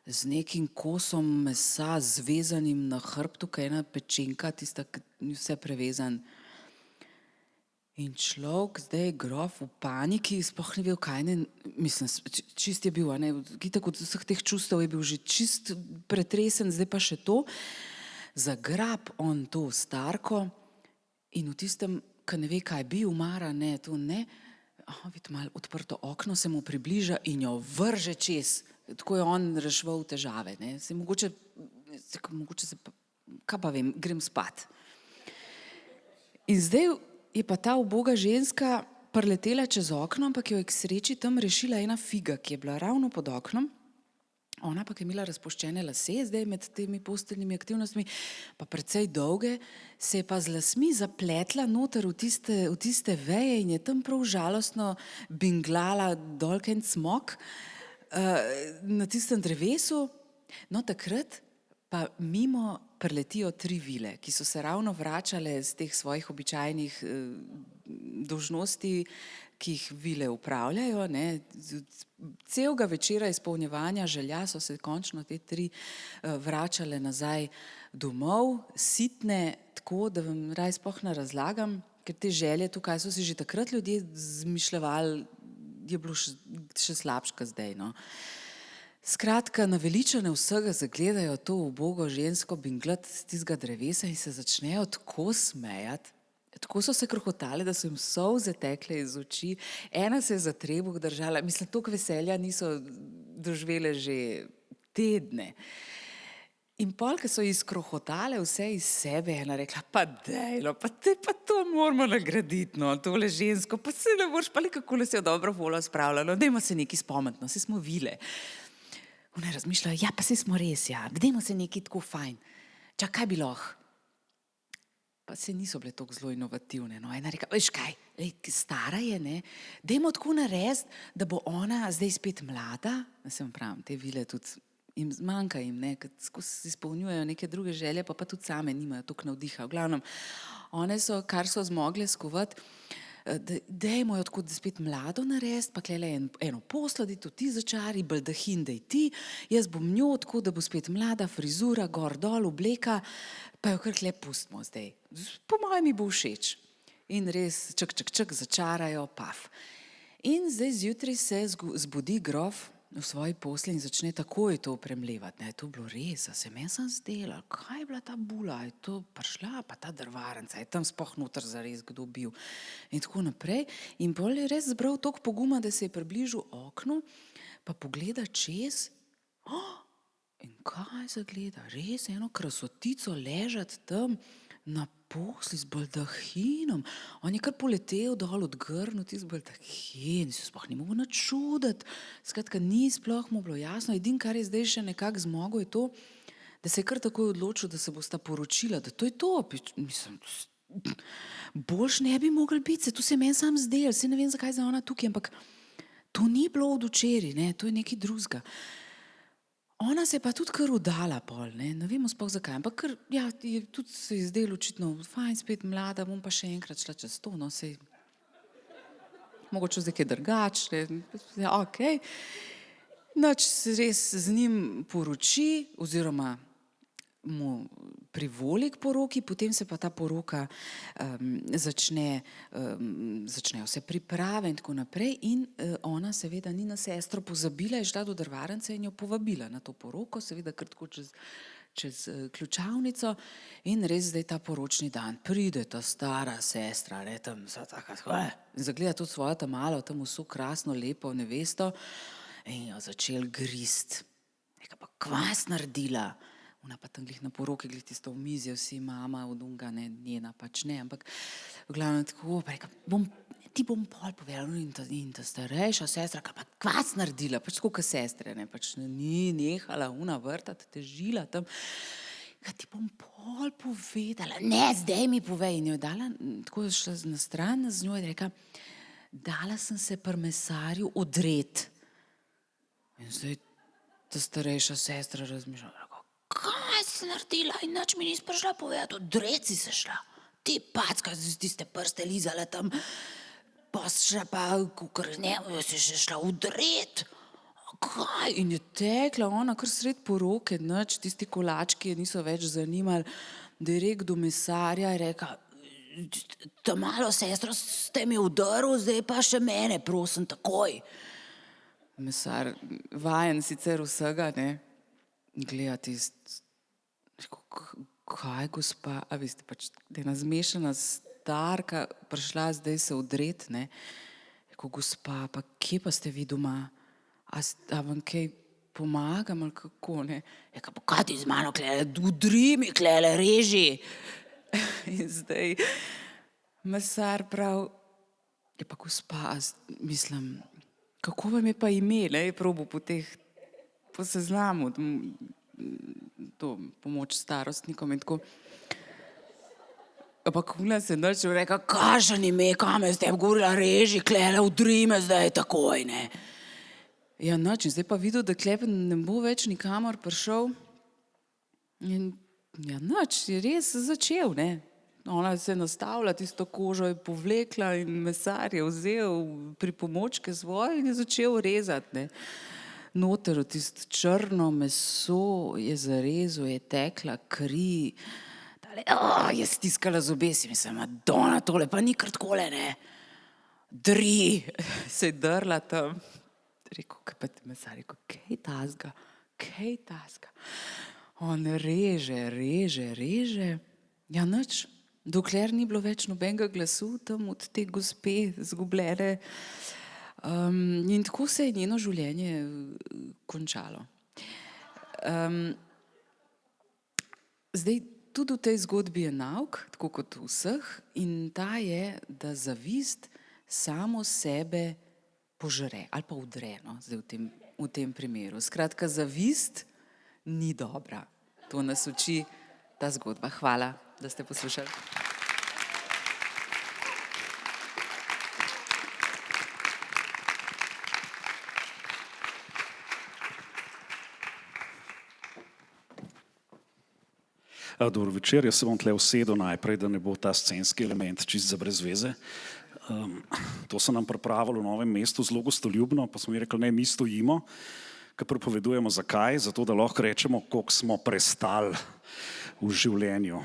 z nekim kosom mesa zvezanim na hrbtu, kaj ena pečenka, tista, ki ni vse prevezan. In človek, zdaj grof v paniki, sploh ni bil kaj, čist je bil, ne, itak od vseh teh čustev je bil že čist pretresen, zdaj pa še to. Zagrab on to starko in v tistem, ki ne ve, kaj bi umara, ne, to ne, vidi malo odprto okno, se mu približa in jo vrže čez. Tako je on reševal težave, ne, mogoče se, kaj pa vem, grem spat. In zdaj je pa ta uboga ženska priletela čez okno, ampak jo je k sreči tam rešila ena figa, ki je bila ravno pod oknom. Ona pa, ki je imela razpuščene lase, zdaj med temi posteljnimi aktivnostmi, pa precej dolge, se je pa z lasmi zapletla noter v tiste veje in je tam prav žalostno binglala dolken cmok na tistem drevesu. No, takrat pa mimo preletijo 3 vile, ki so se ravno vračale z teh svojih običajnih dolžnosti, ki jih vile upravljajo. Ne. Celega večera izpolnjevanja želja so se končno te 3 vračale nazaj domov, sitne, tako da vam raje sploh ne razlagam, ker te želje tukaj so si že takrat ljudje zmišljevali, je bilo še slabše kot zdaj. No. Skratka, naveličane vsega zagledajo to ubogo žensko binglat z tistega drevesa in se začnejo tako smejati. Tako so se krohotali, da so jim solze tekle iz oči. Ena se je za trebuh držala. Mislim, toliko veselja niso doživele že tedne. In pol, ko so izkrohotale vse iz sebe, ena rekla, pa dejlo, pa to moramo nagraditi, no, tole žensko, pa se ne boš, pa le kako se jo dobro voljo spravljalo, dajmo se nekaj spomniti, no, saj smo vile. Ona je razmišljala, ja, pa saj smo res, ja, dajmo se nekaj tako fajn. Čak, kaj bi lahko? Pa se niso bile tako zelo inovativne, no, ena rekla, veš kaj, stara je, ne, dajmo tako narediti, da bo ona zdaj spet mlada, ne se vam pravim, te vile tudi jim zmanjka jim, ne, ker skozi izpolnjujejo neke druge želje, pa tudi same nimajo toliko navdiha. V glavnem, one so, kar so zmogle skovati, dajmo jo tako, da spet mlado narediti, pa klele eno posladi, to ti začari, baldahin daj ti, jaz bom njo tako, da bo spet mlada, frizura, gor, dol, obleka, pa jo kar klep pustimo zdaj. Po mojem mi bo všeč. In res, čak, začarajo, paf. In zdaj zjutraj se zbudi grof v svoji posli in začne takoj to premlevati. Ne, to je bilo res, a se meni sem zdela, kaj je bila ta bula, je to prišla, pa ta drvarnica, je tam sploh noter zares kdo bil. In tako naprej. In bolj je res zbral toliko poguma, da se je približil oknu, pa pogleda čez, in kaj zagleda, res eno krasotico ležati tam na posli z baldahinom. On je kar poletel dol odgrnuti z baldahin, se sploh ni mogel nič čuditi. Skratka, ni sploh mu bilo jasno. Edino, kar je zdaj še nekako zmogel, je to, da se je kar takoj odločil, da se bosta poročila, da to je to. Mislim, boljš ne bi mogel biti, se to se meni sam zdel, se ne vem, zakaj je ona tukaj, ampak to ni bilo od včeraj, ne, to je nekaj drugega. Ona se je pa tudi kar udala pol, ne vemo sploh zakaj, ampak kar, ja, tudi se je zdelo očitno, fajn, spet mlada, bom pa še enkrat šla čez to, no, sej, mogoče zdaj kaj drugače, ja, okej. Nič se res z njim poroči, oziroma mu privoli k poroki, potem se pa ta poroka začnejo se priprave in tako naprej in ona seveda ni na sestro pozabila, je šla do drvarnice in jo povabila na to poroko, seveda kar tako čez ključavnico in res zdaj ta poročni dan pride ta stara sestra, ne, tam so taka, in zagleda tudi svojo tam malo, tam vso krasno, lepo nevesto in jo začel grist. Neka pa kvas naredila. Ona pa tam glih na poroki, glih tisto v mizje, vsi mama od unga, ne, njena pač ne, ampak v glavnem tako, pa reka, ti bom pol povedala in ta starejša sestra, ka pa kvas naredila, pač tako ka sestre, ne, pač ni nehala una vrtati, težila tam, ka ti bom pol povedala, ne, zdaj mi povej, in jo je dala, tako je šla na stran z njo in reka, dala sem se pri mesarju odret. In zdaj ta starejša sestra razmišlja, kaj si naredila in nič mi nisi prišla povedati, odret si se šla. Ti packa, ti ste prste lizala tam, pa si šla pa, kukor ne, si še šla odret. Kaj? In je tekla ona kar sred poroke, nič, tisti kolački je niso več zanimali, direkt do mesarja je reka, ta malo sestro ste mi udaril, zdaj pa še mene, prosim, takoj. Mesar, vajen sicer vsega, ne, gleda kaj gospa, a veste pač, da je ena zmešana starka prišla zdaj se odret, ne, rekel, gospa, pa kje pa ste vi doma, a vam kaj pomagam ali kako, ne, rekel, pa kaj ti z mano klele, udri mi klele, reži. In zdaj mesar prav, je pa gospa, mislim, kako vam je pa ime, ne, je probo po seznamu, to pomoč starostnikom in tako. Ampak ona se nič reka, kakšen ime, kam je s tem govorila, reži, klele, udri me zdaj takoj, ne. Ja, nič, in zdaj pa videl, da klep ne bo več nikamor prišel. In ja, nič, je res začel, ne. Ona se je nastavila, tisto kožo je povlekla in mesar je vzel pripomočke svoje in je začel rezati, ne. Noter v tisto črno meso je zarezal, je tekla kri. Tale, je stiskala zobe, si mislim, Madonna, tole pa ni kar takole, ne. Dri, se je drla tam. Rekel, kaj pa ti mesar, rekel, kaj tazga. On reže, ja nič, dokler ni bilo več nobenega glasu tam od te gospe zgubljene. In tako se je njeno življenje končalo. Zdaj, tudi v tej zgodbi je nauk, tako kot v vseh, in ta je, da zavist samo sebe požre ali pa udre, no, zdaj v tem primeru. Skratka, zavist ni dobra. To nas uči ta zgodba. Hvala, da ste poslušali. Dober večer, jaz se bom tle usedel najprej, da ne bo ta scenski element čist za brez veze. To so nam pripravili v Novem mestu zelo gostoljubno, pa smo mi rekli, ne, mi stojimo, ko prepovedujemo zakaj, zato da lahko rečemo, koliko smo prestali v življenju.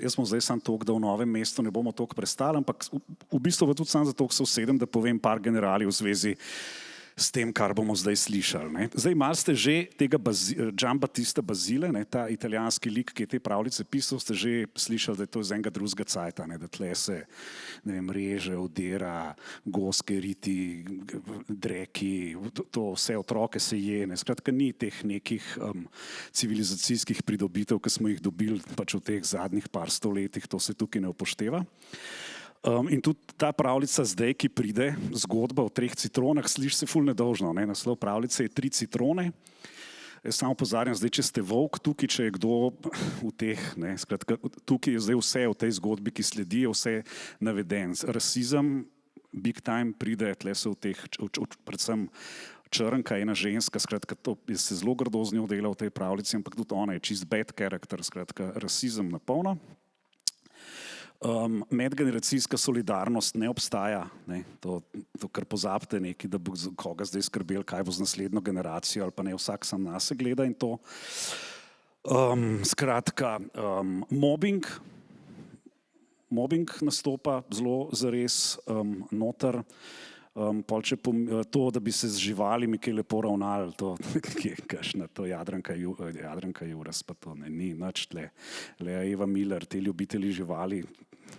Jaz smo zdaj samo toliko, da v Novem mestu ne bomo toliko prestali, ampak v bistvu tudi samo zato, ko se usedem, da povem par generali v zvezi s tem, kar bomo zdaj slišali. Ne. Zdaj malo ste že tega Giambattista Basile, ne, ta italijanski lik, ki je te pravljice pisal, ste že slišali, da je to iz enega drugega cajta, ne, da tle se, ne vem, reže, odira, goske, riti, dreki, to vse otroke se je, ne. Skratka, ni teh nekih civilizacijskih pridobitev, ki smo jih dobili pač v teh zadnjih par stoletjih, to se tukaj ne upošteva. In tudi ta pravljica zdaj, ki pride, zgodba o 3 citronah, sliši se ful nedolžno, ne? Naslov pravljice je 3 citrone. Jaz samo opozarjam, zdaj, če ste volk tukaj, če je kdo v teh, ne? Skratka, tukaj je zdaj vse v tej zgodbi, ki sledi, je vse naveden. Rasizem, big time pride, tle so v teh, predvsem Črnka, ena ženska, skratka, to se zelo grdo z njo dela v tej pravljici, ampak tudi ona je čist bad character, skratka, rasizem na polno. Medgeneracijska solidarnost ne obstaja, ne, to kar pozabite neki, da bo koga zdaj skrbel, kaj bo z naslednjo generacijo ali pa ne, vsak sam nase gleda in to. Skratka, mobbing nastopa zelo zares noter. Pol če to, da bi se z živalimi kaj lepo ravnali, to je kakšna, to Jadranka Juras, pa to ne, ni nič tle. Lea Eva Miller, te ljubitelji živali,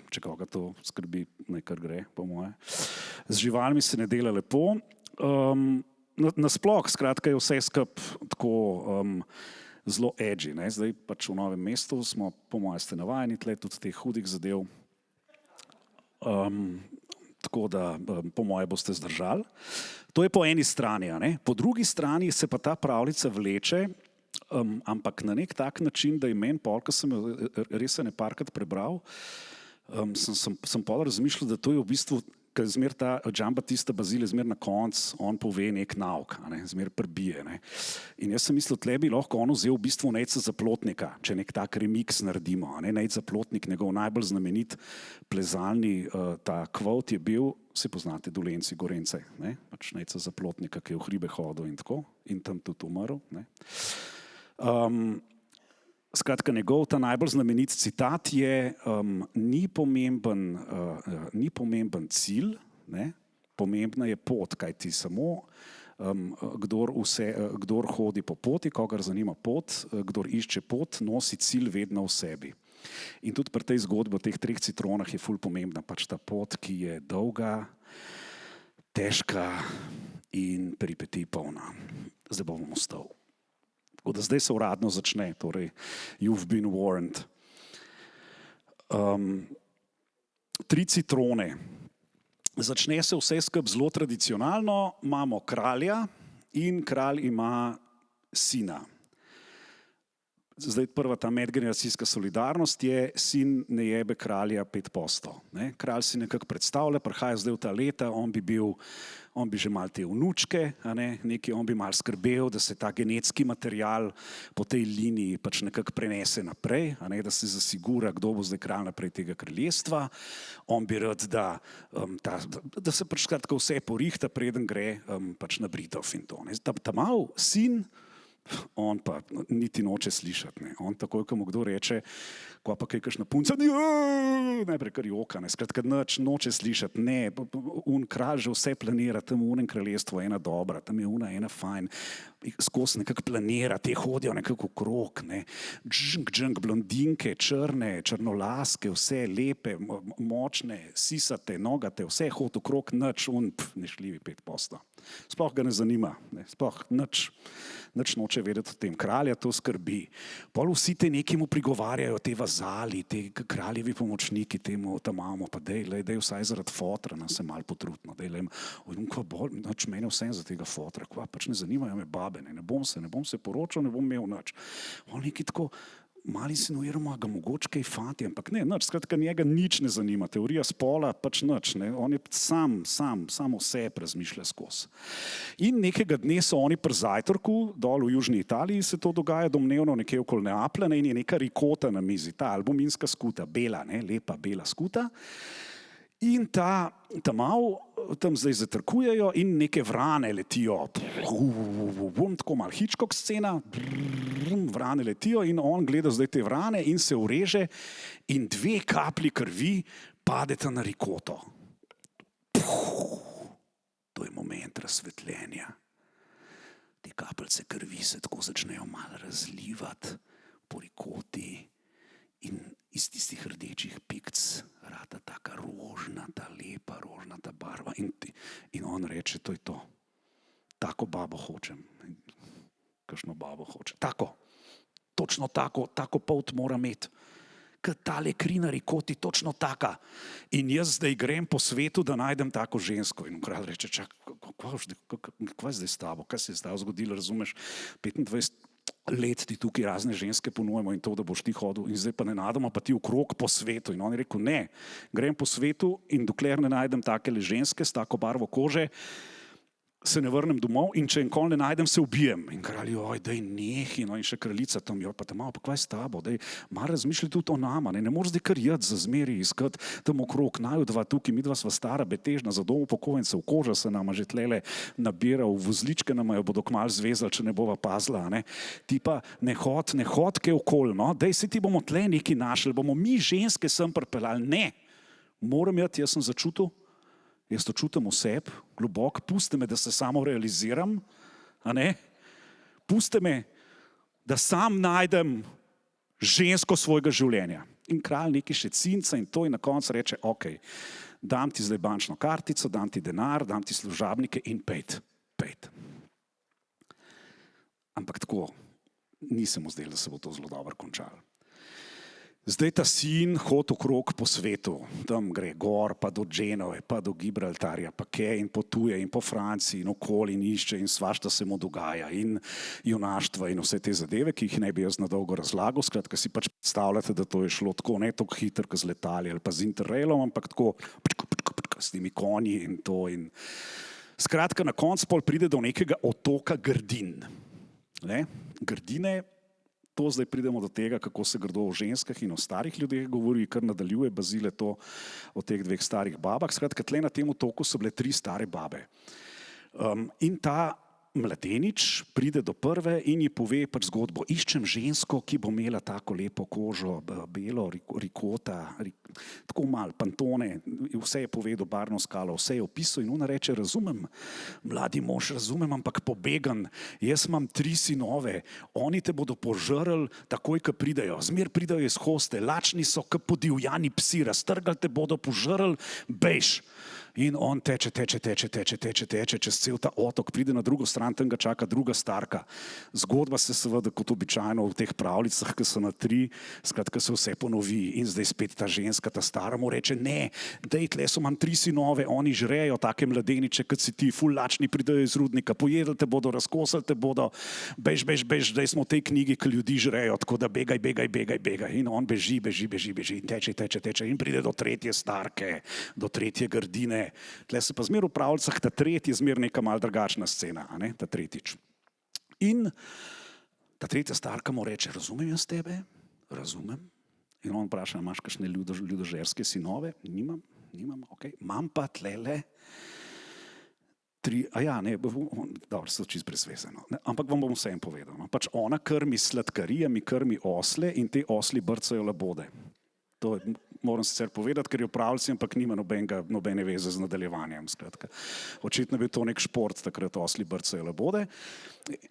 če koga to skrbi, naj kar gre, po moje. Z živalmi se ne dela lepo. Nasploh, skratka, je vse skup tako zelo edgy, ne. Zdaj pač v Novem mestu smo, po moje ste navajeni tle, tudi teh hudih zadev. Tako da po moje boste zdržali. To je po eni strani, a ne? Po drugi strani se pa ta pravljica vleče, ampak na nek tak način, da je meni pol, ko sem jo res ene parkrat prebral, sem pol razmišljal, da to je v bistvu, ker zmer ta Giambattista Basile zmer na koncu, on pove nek nauk, a ne, zmer prebije, ne. In jaz sem mislil, tle bi lahko on vzel v bistvu Nejca Zaplotnika, če nek tak remix naredimo, a ne. Nejc Zaplotnik, njegov najbolj znamenit plezalni ta kvot je bil, se poznate Dolenci, Gorence, ne, pač Nejca Zaplotnika, ki je v hribe hodil in tako, in tam tudi umrl, ne. Skratka, njegov ta najbolj znamenit citat je, ni pomemben cilj, ne, pomembna je pot, kajti samo kdor hodi po poti, kogar zanima pot, kdor išče pot, nosi cilj vedno v sebi. In tudi pri tej zgodbi o teh 3 citronah je ful pomembna pač ta pot, ki je dolga, težka in peripetij polna. Zdaj bomo ostal. Tako da zdaj se uradno začne, torej you've been warned. 3 citrone. Začne se vse skup zelo tradicionalno, imamo kralja in kralj ima sina. zdaj prva ta medgeneracijska solidarnost je sin ne jebe kralja 5%. Ne? Kralj si nekako predstavlja, prihaja zdaj v ta leta, on bi že mal te vnučke, on bi mal skrbel, da se ta genetski material po tej liniji pač nekako prenese naprej, da se zasigura, kdo bo zdaj kralj naprej tega kraljestva. On bi rad, da se pač skratka vse porihta, preden gre pač na Britov in to. Ta mal sin, on pa niti noče slišati. Ne. On takoj, ko mu kdo reče, ko pa kaj kakšna punca, najprej kar joka, skratka noče slišati. Ne, kralj že vse planira, tam v unem kraljestvu ena dobra, tam je ena fajn, skozi nekako planira, te hodijo nekako okrog, džink, blondinke, črne, črnolaske, vse lepe, močne, sisate, nogate, vse hod okrog, nešljivi 5%. Sploh ga ne zanima, sploh nič noče vedeti o tem. Kralja to skrbi. Pol vsi te nekemu prigovarjajo, te vazali, te kraljevi pomočniki, temu tam imamo, pa dej vsaj zaradi fotra nas se malo potrudno, mene vsem za tega fotra, pač ne zanimajo me babe, ne bom se poročal, ne bom imel nič. On neki tako malo insinuiramo, ga mogoče kaj fati, ampak ne, nič, skratka njega nič ne zanima, teorija spola pač nič, on je sam o sebi razmišlja skozi. In nekega dne so oni pri zajtrku, dol v južni Italiji se to dogaja, domnevno nekje okoli Neaplja, in je neka rikota na mizi, ta albuminska skuta, bela, lepa bela skuta. In ta mal tam zdaj zatrkujejo in neke vrane letijo, tako malo Hitchcock scena, vrane letijo in on gleda zdaj te vrane in se ureže in 2 kaplji krvi padeta na rikoto. To je moment razsvetljenja. Te kapljice krvi se tako začnejo malo razlivati po rikoti in iz tistih rdečih pikc rata taka rožnata, lepa rožnata barva in on reče, to je to. Tako babo hočem. Kakšno babo hoče. Tako. Točno tako polt mora imeti. Kot tale kri na rikoti, točno taka. In jaz zdaj grem po svetu, da najdem tako žensko. In kralj reče, kaj je zdaj s tabo? Kaj se je zdaj zgodilo, razumeš? 25 let ti tukaj razne ženske ponujemo in to, da boš ti hodil in zdaj pa nenadoma pa ti okrog po svetu. In on je rekel, ne, grem po svetu in dokler ne najdem takele ženske s tako barvo kože, se ne vrnem domov in če enkoli ne najdem, se ubijem. In kralj, daj nehi, in še kraljica tam, pa te malo, pa kaj s tabo, daj, malo razmišljaj tudi o nama, ne moreš zdaj kar jed za zmeri iskati tam okrog, naju dva tukaj, midva sva stara, betežna, za dom upokojencev, koža se nama že tlele nabira, v vozličke nama jo bodo kmalu zvezali, če ne bova pazila, ne. Ti pa ne hod kaj okoli, no, daj se ti bomo tle nekaj našli, bomo mi ženske sem pripeljali, ne, moram jaz sem začutil, jaz to čutim v sebi, globoko, pusti me, da se samo realiziram, pusti me, da sam najdem žensko svojega življenja. In kralj nekaj še cinca in to in na koncu reče, ok, dam ti zdaj bančno kartico, dam ti denar, dam ti služabnike in pejt. Ampak tako, ni se mu zdelo, da se bo to zelo dobro končalo. Zdaj ta sin hodi okrog po svetu, tam gre gor, pa do Genove, pa do Gibraltarja, pa kaj in potuje in po Franciji in okoli in išče in svašta se mu dogaja in junaštva in vse te zadeve, ki jih ne bi jaz na dolgo razlagal, skratka si pač predstavljate, da to je šlo tako, ne tako hitro, kot z letali ali pa z Interrailom, ampak tako s temi konji in to in skratka na koncu pol pride do nekega otoka Grdin. Grdine, to zdaj pridemo do tega, kako se grdo o ženskah in o starih ljudeh govori, kar nadaljuje Bazile to o teh 2 starih babah. Skratka, tle na tem otoku so bile 3 stare babe. In ta mladenič pride do prve in ji pove pač zgodbo. Iščem žensko, ki bo imela tako lepo kožo, belo, rikota, tako malo, pantone, vse je povedal, barvno skalo, vse je opisal in ona reče, razumem, mladi mož, razumem, ampak pobegan, jaz imam 3 sinove, oni te bodo požrli takoj, ko pridejo, zmer pridejo iz hoste, lačni so, kot podivjani psi, raztrgali te bodo, požrli, bejš. In on teče čez cel ta otok, pride na drugo stran, tam ga čaka druga starka. Zgodba se seveda, kot običajno v teh pravljicah, ki so na 3, skratka se vse ponovi in zdaj spet ta ženska, ta stara mu reče, ne, dej, tle so, imam 3 sinove, oni žrejo take mladeniče, kot si ti, ful lačni pridejo iz rudnika, pojedli te bodo, razkosali te bodo, bež, zdaj smo v tej knjigi, ki ljudi žrejo, tako da begaj. In on beži in teče in pride do 3. starke, do 3. grdine. Tle se pa zmer v pravljicah, ta 3. je zmer neka mal drugačna scena, a ne, ta 3. In ta 3. starka mu reče, razumem jaz tebe? Razumem. In on vpraša, imaš kakšne ljudožerske sinove? Nimam, okej. Imam pa tlele 3, dobro, so čisto presvezeno. Ampak vam bom vse povedal. No. Pač ona krmi sladkarije, mi krmi osle in te osli brcajo labode. To moram sicer povedati, ker je v pravljici, ampak nima nobene veze z nadaljevanjem. Skratka. Očitno je bil to nek šport, takrat osli brcajo labode.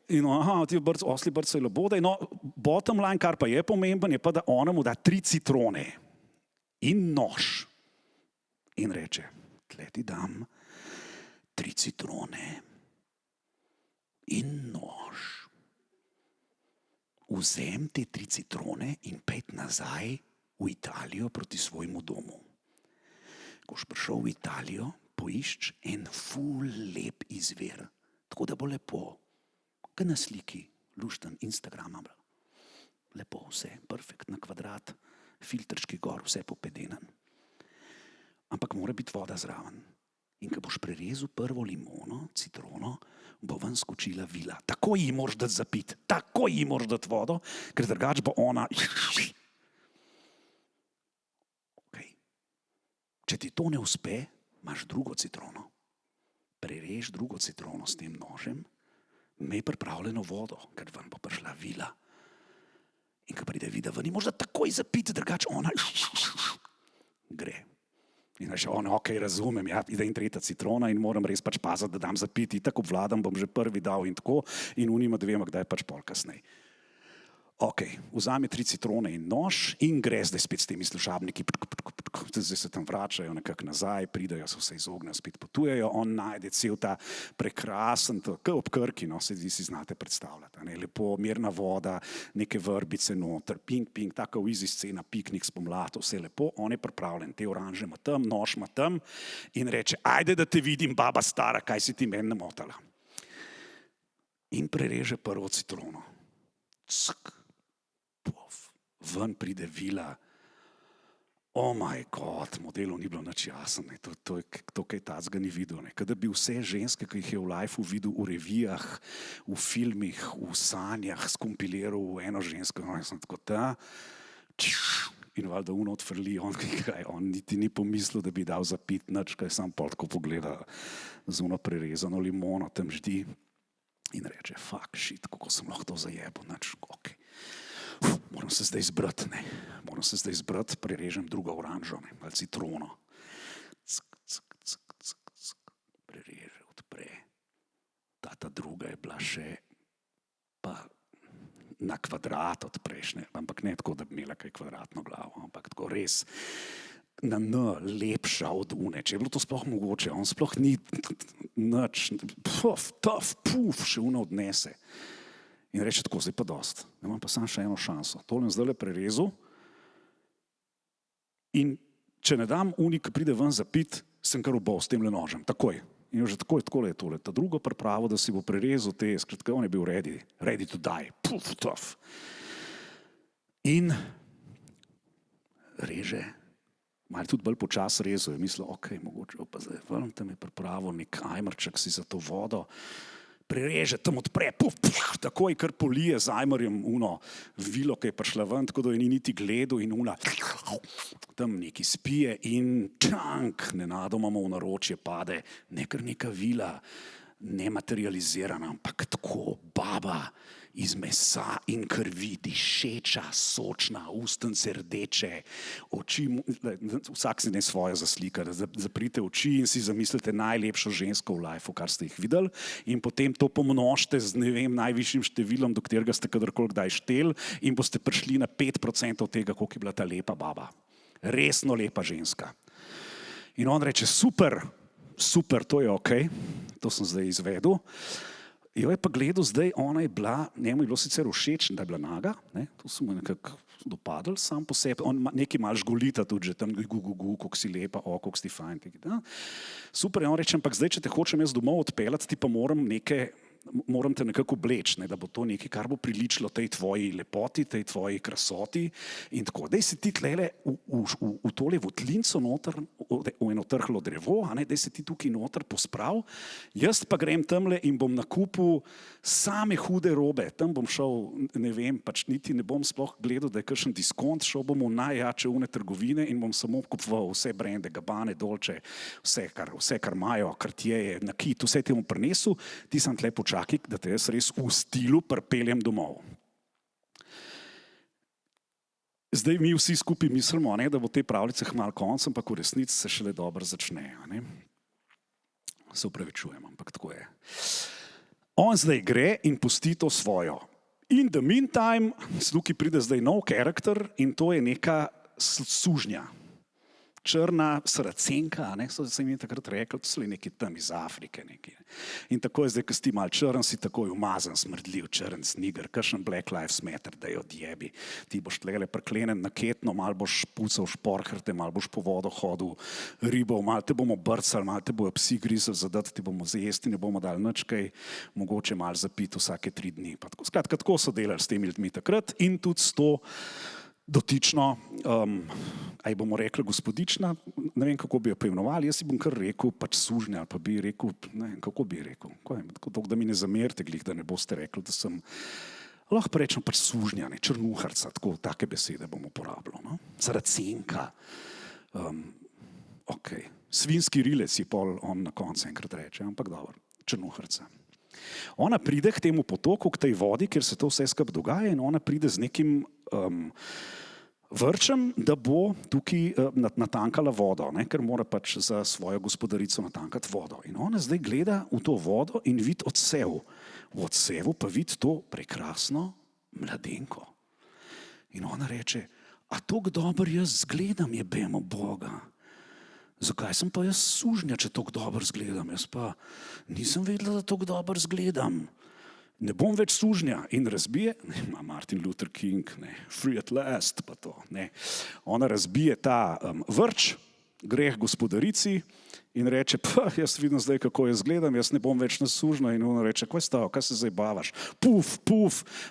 In ti osli brcajo labode. No, bottom line, kar pa je pomemben, je pa, da ona mu da 3 citrone in nož. In reče, tle ti dam 3 citrone in nož. Vzem te 3 citrone in pejt nazaj v Italijo proti svojemu domu. Ko boš prišel v Italijo, poišč en ful lep izvir, tako da bo lepo, kot na sliki, lušten, Instagramable. Lepo vse, perfekt, na kvadrat, filtrčki gor, vse popedenen. Ampak mora biti voda zraven. In ko boš prerezal prvo limono, citrono, bo ven skočila vila. Tako ji moraš dati zapiti, tako ji moraš dati vodo, ker drugače bo ona... Če ti to ne uspe, imaš drugo citrono. Prerež drugo citrono s tem nožem, imej pripravljeno vodo, ker ven bo prišla vila. In ko pride vida ven, moraš da takoj zapiti, drugače ona gre. In reče, ok, razumem, ja, ide in 3. citrona in moram res pač paziti, da dam zapiti, tako obvladam, bom že prvi dal in tako, in unima 2, kdaj pač pol kasnej. Ok, vzame 3 citrone in nož in gre zdaj spet s temi služabniki, zdaj se tam vračajo nekako nazaj, pridejo, se vse izognejo, spet potujejo, on najde cel ta prekrasen, kot ob Krki, no, se si znate predstavljati, ne, lepo, mirna voda, neke vrbice noter, ping, taka easy scena, piknik spomlad, vse lepo, on je pripravljen, te oranže ima tam, nož ima tam in reče, ajde, da te vidim, baba stara, kaj si ti meni namotala. In prereže prvo citrono. Ven pride vila, oh my god, modelu ni bilo nič jasno, to kaj tacga ni videl, kada bi vse ženske, ki jih je v lifeu videl v revijah, v filmih, v sanjah, skombiliral v eno žensko, no, jaz sem tako in valjda odfrli, on niti ni pomislil, da bi dal zapit nič, kaj sam pol tako pogleda z ono prerezano limono, tam ždi in reče, fuck shit, kako sem lahko to zajebo, nič, ok. Moram se zdaj zbrati, prerežem drugo oranžo, ali citrono. Prereže, odpre. Ta druga je bila še pa na kvadrat od prejšnje, ampak ne tako, da bi imela kaj kvadratno glavo, ampak tako res na lepša od une. Če je bilo to sploh mogoče, on sploh ni nič, še uno odnese. In reče tako, zdaj pa dost, imam pa samo še eno šanso. Tole zdaj le prerezal in če ne dam uni, ki pride ven zapit, sem kar ubol s temle nožem, takoj. In že takoj je tole. Ta drugo pripravo, da si bo prerezal te, skratka, on je bil ready to die. Tough. In reže, malo tudi bolj počas rezal, je mislil, ok, mogoče pa zdaj vrnem, tam je pripravil nek ajmerček si za to vodo, prereže, tam odpre, takoj kar polije z ajmerjem uno vilo, ki je prišla ven, tako da je ni niti gledal in una tam neki spije in čank, nenadoma mu v naročje pade, ne kar neka vila, nematerializirana, ampak tako baba iz mesa in krvi, dišeča, sočna, ustnice rdeče, oči, vsak si ne svoje zaslika, zaprite oči in si zamislite najlepšo žensko v lifeu, kar ste jih videli in potem to pomnožite z ne vem najvišjim številom, do katerega ste kadarkoli kdaj štel in boste prišli na 5% tega, koliko je bila ta lepa baba. Resno lepa ženska. In on reče, super, super, to je ok, to sem zdaj izvedel. Jo je pa gledal zdaj, ona je bila, njemu je bilo sicer všeč, da je bila naga, ne? To so mu nekako dopadli sam po sebi, on nekaj malo žgolita tudi že tam, koliko si lepa, koliko si fajn. Super, on reče, ampak zdaj, če te hočem jaz domov odpeljati, ti pa moram te nekako obleči, da bo to nekaj, kar bo priličilo tej tvoji lepoti, tej tvoji krasoti in tako. Daj se ti tlele v tole votlinco noter, v eno trhlo drevo, daj se ti tukaj noter posprav, jaz pa grem tamle in bom nakupil same hude robe, tam bom šel, ne vem, pač niti ne bom sploh gledal, da je kakšen diskont, šel bom v najjače une trgovine in bom samo kupoval vse brende, Gabbane, Dolce, vse, kar imajo, Cartierje, Nakit, vse te bom prinesel, ti sem tle počakal, da te jaz res v stilu pripeljem domov. Zdaj mi vsi skupaj mislimo, da bo te pravljice malo konc, ampak v resnici se šele dobro začne. Se upravičujem, ampak tako je. On zdaj gre in pusti to svojo. In the meantime, tukaj pride zdaj nov karakter in to je neka sužnja. Črna sracenka, so se mi takrat rekli, to so neki tam iz Afrike. In tako je zdaj, ko si ti malo črn, si takoj umazan, smrdljiv, črn sniger, kakšen Black Lives Matter, da je odjebi. Ti boš tlele preklenen na ketno, malo boš pucal šporharte, malo boš po vodo hodil ribov, malo te bomo brcali, malo te bojo psi grizli zadati, ti bomo zajesti, ne bomo dali nič kaj, mogoče malo zapiti vsake 3 dni. Skratka, tako so delali s temi ljudmi takrat in tudi s to dotično, aj bomo rekli gospodična, ne vem, kako bi jo poimenovali, jaz si bom kar rekel, pač sužnja, pa bi rekel, ne vem, kako bi rekel, da mi ne zamerite glih, da ne boste rekli, da sem, lahko pa rečem pač sužnja, črnuharca, tako, take besede bom uporabljal, no? Sracenka, ok, svinski rilec je pol on na koncu enkrat reče, ampak dobro, črnuharca. Ona pride k temu potoku, k tej vodi, kjer se to vse skupaj dogaja in ona pride z nekim vrčem, da bo tukaj natankala vodo, ker mora pač za svojo gospodarico natankati vodo. In ona zdaj gleda v to vodo in vidi odsev. V odsevu pa vidi to prekrasno mladenko. In ona reče, a toliko dobro jaz zgledam, jebemo Boga. Zakaj sem pa jaz sužnja, če toliko dobro zgledam? Jaz pa nisem vedela, da toliko dobro zgledam. Ne bom več sužnja. In razbije, Martin Luther King, free at last, pa to. Ona razbije ta vrč, greh gospodarici in reče, jaz vidim zdaj, kako jaz gledam, jaz ne bom več na sužnja. In ona reče, kaj se zdaj bavaš? Puf,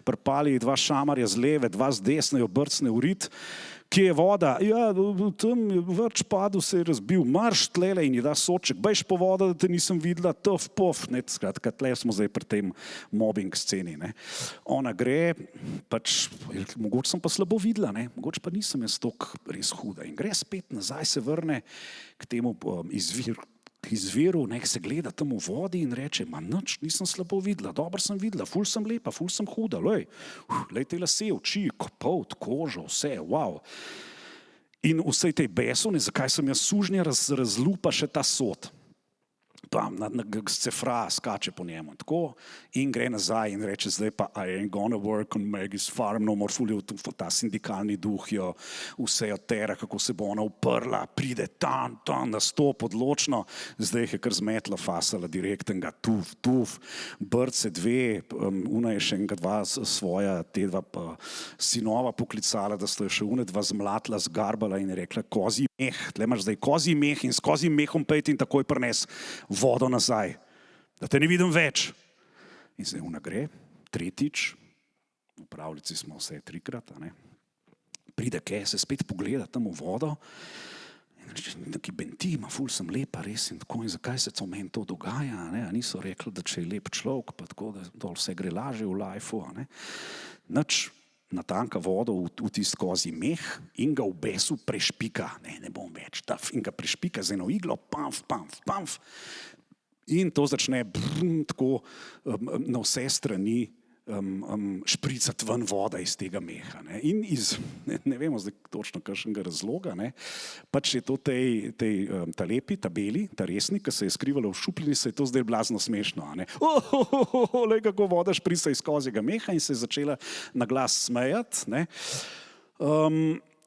prpali 2 šamarja z leve, 2 z desne, jo brcne v rit. Kje je voda? Ja, tam je vrč padel, se je razbil, marš tlele in ji da soček, bejš po voda, da te nisem videla, tf, pof, skratka, tle smo zdaj pri tem mobbing sceni, Ona gre, pač, mogoče sem pa slabo videla, mogoče pa nisem jaz toliko res huda in gre spet nazaj, se vrne k temu izviru, se gleda tam v vodi in reče, nič, nisem slabo videla, dobro sem videla, ful sem lepa, ful sem huda, lej te lase, oči, polt, kožo, vse, wow. In vsej tej besovni, zakaj sem jaz sužnja, razlupa še ta sod. Tam, scefra, skače po njemu, tako, in gre nazaj in reče, zdaj pa, I ain't gonna work on Maggie's farm, no more fully, ta sindikalni duh jo, vse jo tera, kako se bo ona uprla, pride tam, nastop odločno, zdaj je kar zmetla fasala direktenga, tuf, brce 2, una je še enega 2 svoja, te 2 sinova poklicala, da sta jo še une 2 zmlatla, zgarbala in je rekla, kozji meh, tle imaš zdaj kozji meh in s kozjim mehom pejti in takoj prines vodo nazaj, da te ne vidim več. In zdaj ona gre, 3. V pravljici smo vse 3-krat, pride se spet pogleda tam v vodo in reče, neki benti, ful sem lepa res in tako, in zakaj se meni to dogaja, niso rekli, da če je lep človek, pa tako, da dol vse gre laže v lifeu, nič, natanka vodo v tist kozji meh in ga v besu prešpika, ne bom več, in ga prešpika z eno iglo, pamf, in to začne tako na vse strani špricati ven voda iz tega meha. In iz, ne vemo zdaj točno kakšnega razloga, pač je to ta lepi, ta beli, ta resni, ki se je skrivala v šupljini, se je to zdaj blazno smešno. Lej, kako voda šprica iz kozjega meha in se je začela na glas smejati.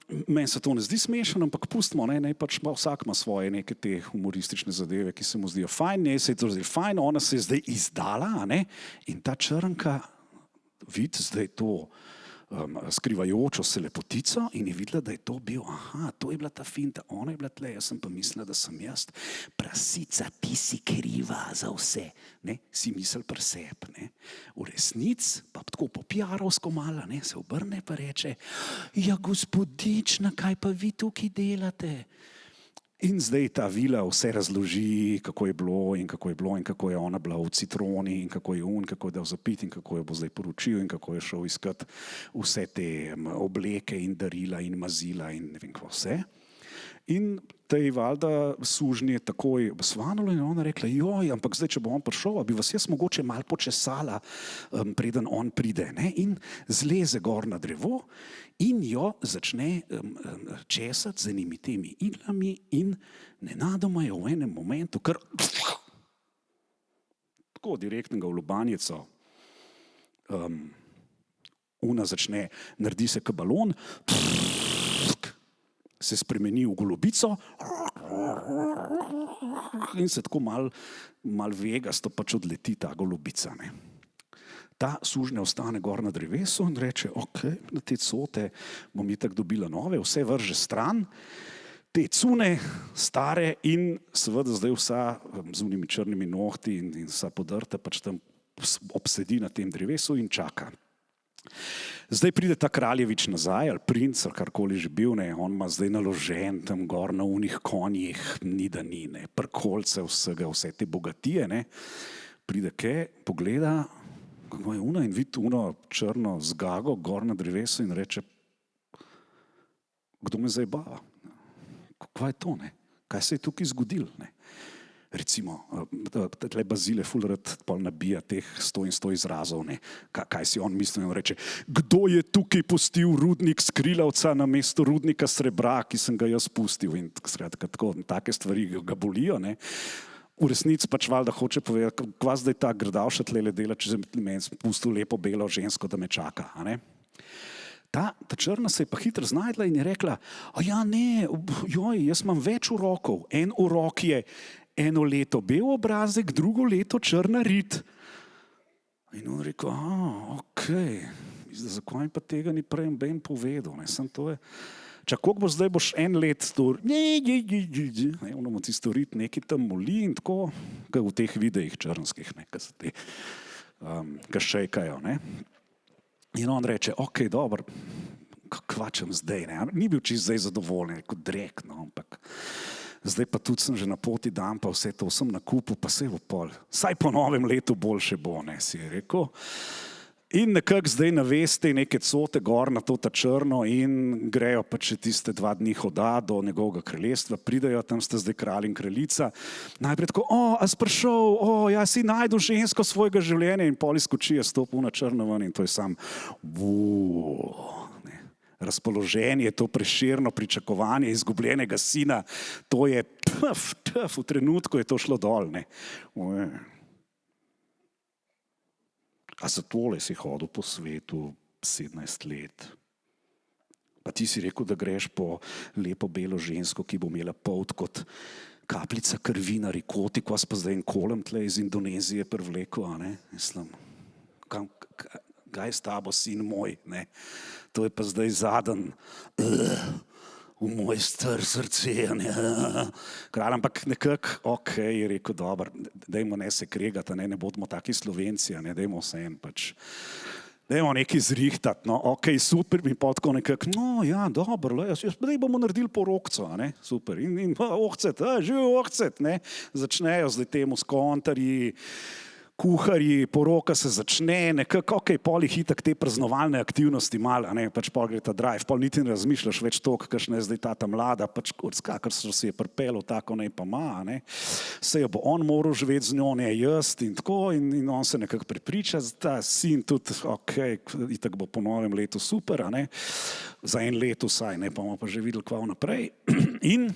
Meni se to ne zdi smešno, ampak pustimo, ne pač vsak ima svoje neke te humoristične zadeve, ki se mu zdijo fajn, ne se je to zdaj fajn, ona se je zdaj izdala, ne, in ta črnka vidi zdaj to skrivajočo se lepotico in je videla, da je to bil, to je bila ta finta, ona je bila tle, jaz sem pa mislila, da sem jaz, prasica, ti si kriva za vse, ne, si misel pri sebi, ne. V resnici pa tako po PR-ovsko malo, ne, se obrne pa reče, ja, gospodična, kaj pa vi tukaj delate? In zdaj ta vila vse razloži, kako je bilo in kako je ona bila v citroni in kako je kako je dal zapit in kako jo bo zdaj poročil in kako je šel iskat vse te obleke in darila in mazila in ne vem kva vse. In tej valjda sužnji je takoj svanulo in ona rekla, joj, ampak zdaj, če bo on prišel, bi vas jaz mogoče malo počesala, preden on pride, ne? In zleze gor na drevo in jo začne česati z enimi temi iglami in nenadoma je v enem momentu kar tako direktnega v lobanjico ona začne, naredi se kot balon, se spremeni v golobico in se tako mal vegasto pač odleti ta golobica, ne. Ta sužnja ostane gor na drevesu in reče, na te cote bom itak dobila nove, vse vrže stran, te cune, stare in seveda zdaj vsa z unimi črnimi nohti in vsa podrta pač tam obsedi na tem drevesu in čaka. Zdaj pride ta kraljevič nazaj, ali princ, ali karkoli že bil, ne, on ima zdaj naložen tam gor na unih konjih, ni da ni, ne, prkolce vsega, vse te bogatije, ne, pride pogleda, kako je una in vidi uno črno zgago gor na drevesu in reče, kdo me zajebava? Kaj je to, ne? Kaj se je tukaj zgodilo, ne? Recimo, tle Bazile ful rad pol nabija teh 100 in 100 izrazov, ne, kaj si on misli, in reče, kdo je tukaj pustil rudnik skrilavca na mesto rudnika srebra, ki sem ga jaz pustil in skratka tako, take stvari ga bolijo, ne. V resnici pač valjda hoče povedati, kva zdaj ta grdavša tlele dela, če sem meni spustil lepo belo žensko, da me čaka, a ne. Ta črna se je pa hitro znajdla in je rekla, ja ne, joj, jaz imam več urokov, en urok je eno leto bel obrazek, drugo leto črna rit. In on rekel, zakaj pa tega ni prej ben povedal, ne, sem to je, koliko bo zdaj boš en let storil, ono mu tisto rit neki tam moli in tako, kot v teh videih črnskih, ne, ki se te, ki šejkajo, ne. In on reče, dobro, kvačem zdaj, ne, ni bil čisto zdaj zadovoljen, rekel drek, no, ampak zdaj pa tudi sem že na poti dan, pa vse to sem na kupu, pa se bo pol, saj po novem letu boljše bo, ne, si je rekel. In nekako zdaj naveste neke cote gor na to ta črno in grejo pa če tiste 2 dni hoda do njegovega kraljestva, pridejo, tam sta zdaj kralj in kraljica, najprej tako, a si prišel, ja si najdu žensko svojega življenja in pol izkoči je stopil na črno ven in to je sam, razpoloženje, to Prešerno pričakovanje izgubljenega sina, to je v trenutku je to šlo dol, ne. A za tole si hodil po svetu 17 let. Pa ti si rekel, da greš po lepo belo žensko, ki bo imela polt kot kapljica krvi na rikoti, ko vas pa zdaj en kolem tle iz Indonezije privlekel, a ne. Mislim, kaj s tabo, sin moj, ne. To je pa zdaj zaden v moj star srce, ne. Kralj, ampak nekako, je rekel, dobro, dajmo ne se kregati, ne bodimo taki Slovenci, ne, dajmo se en pač, dajmo nekaj zrihtati, no, super, mi pa tako nekako, no, ja, dobro, daj bomo naredili porokco, ne, super, in ohcet, živ ohcet, ne, začnejo zdaj temu s kontarji, kuharji, poroka se začne, nekako, pol je hitak te praznovalne aktivnosti malo, ne, pač pol gre ta drive, pol niti ne razmišljaš več toliko, kakšna je zdaj ta mlada, pač kakor se je pripelo, tako ne pa ima, ne, se jo bo on moral živeti z njo, ne jaz in tako in on se nekako prepriča, ta sin tudi, itak bo po novem letu super, a ne, za en let vsaj, ne, pa bomo pa že videli kva naprej in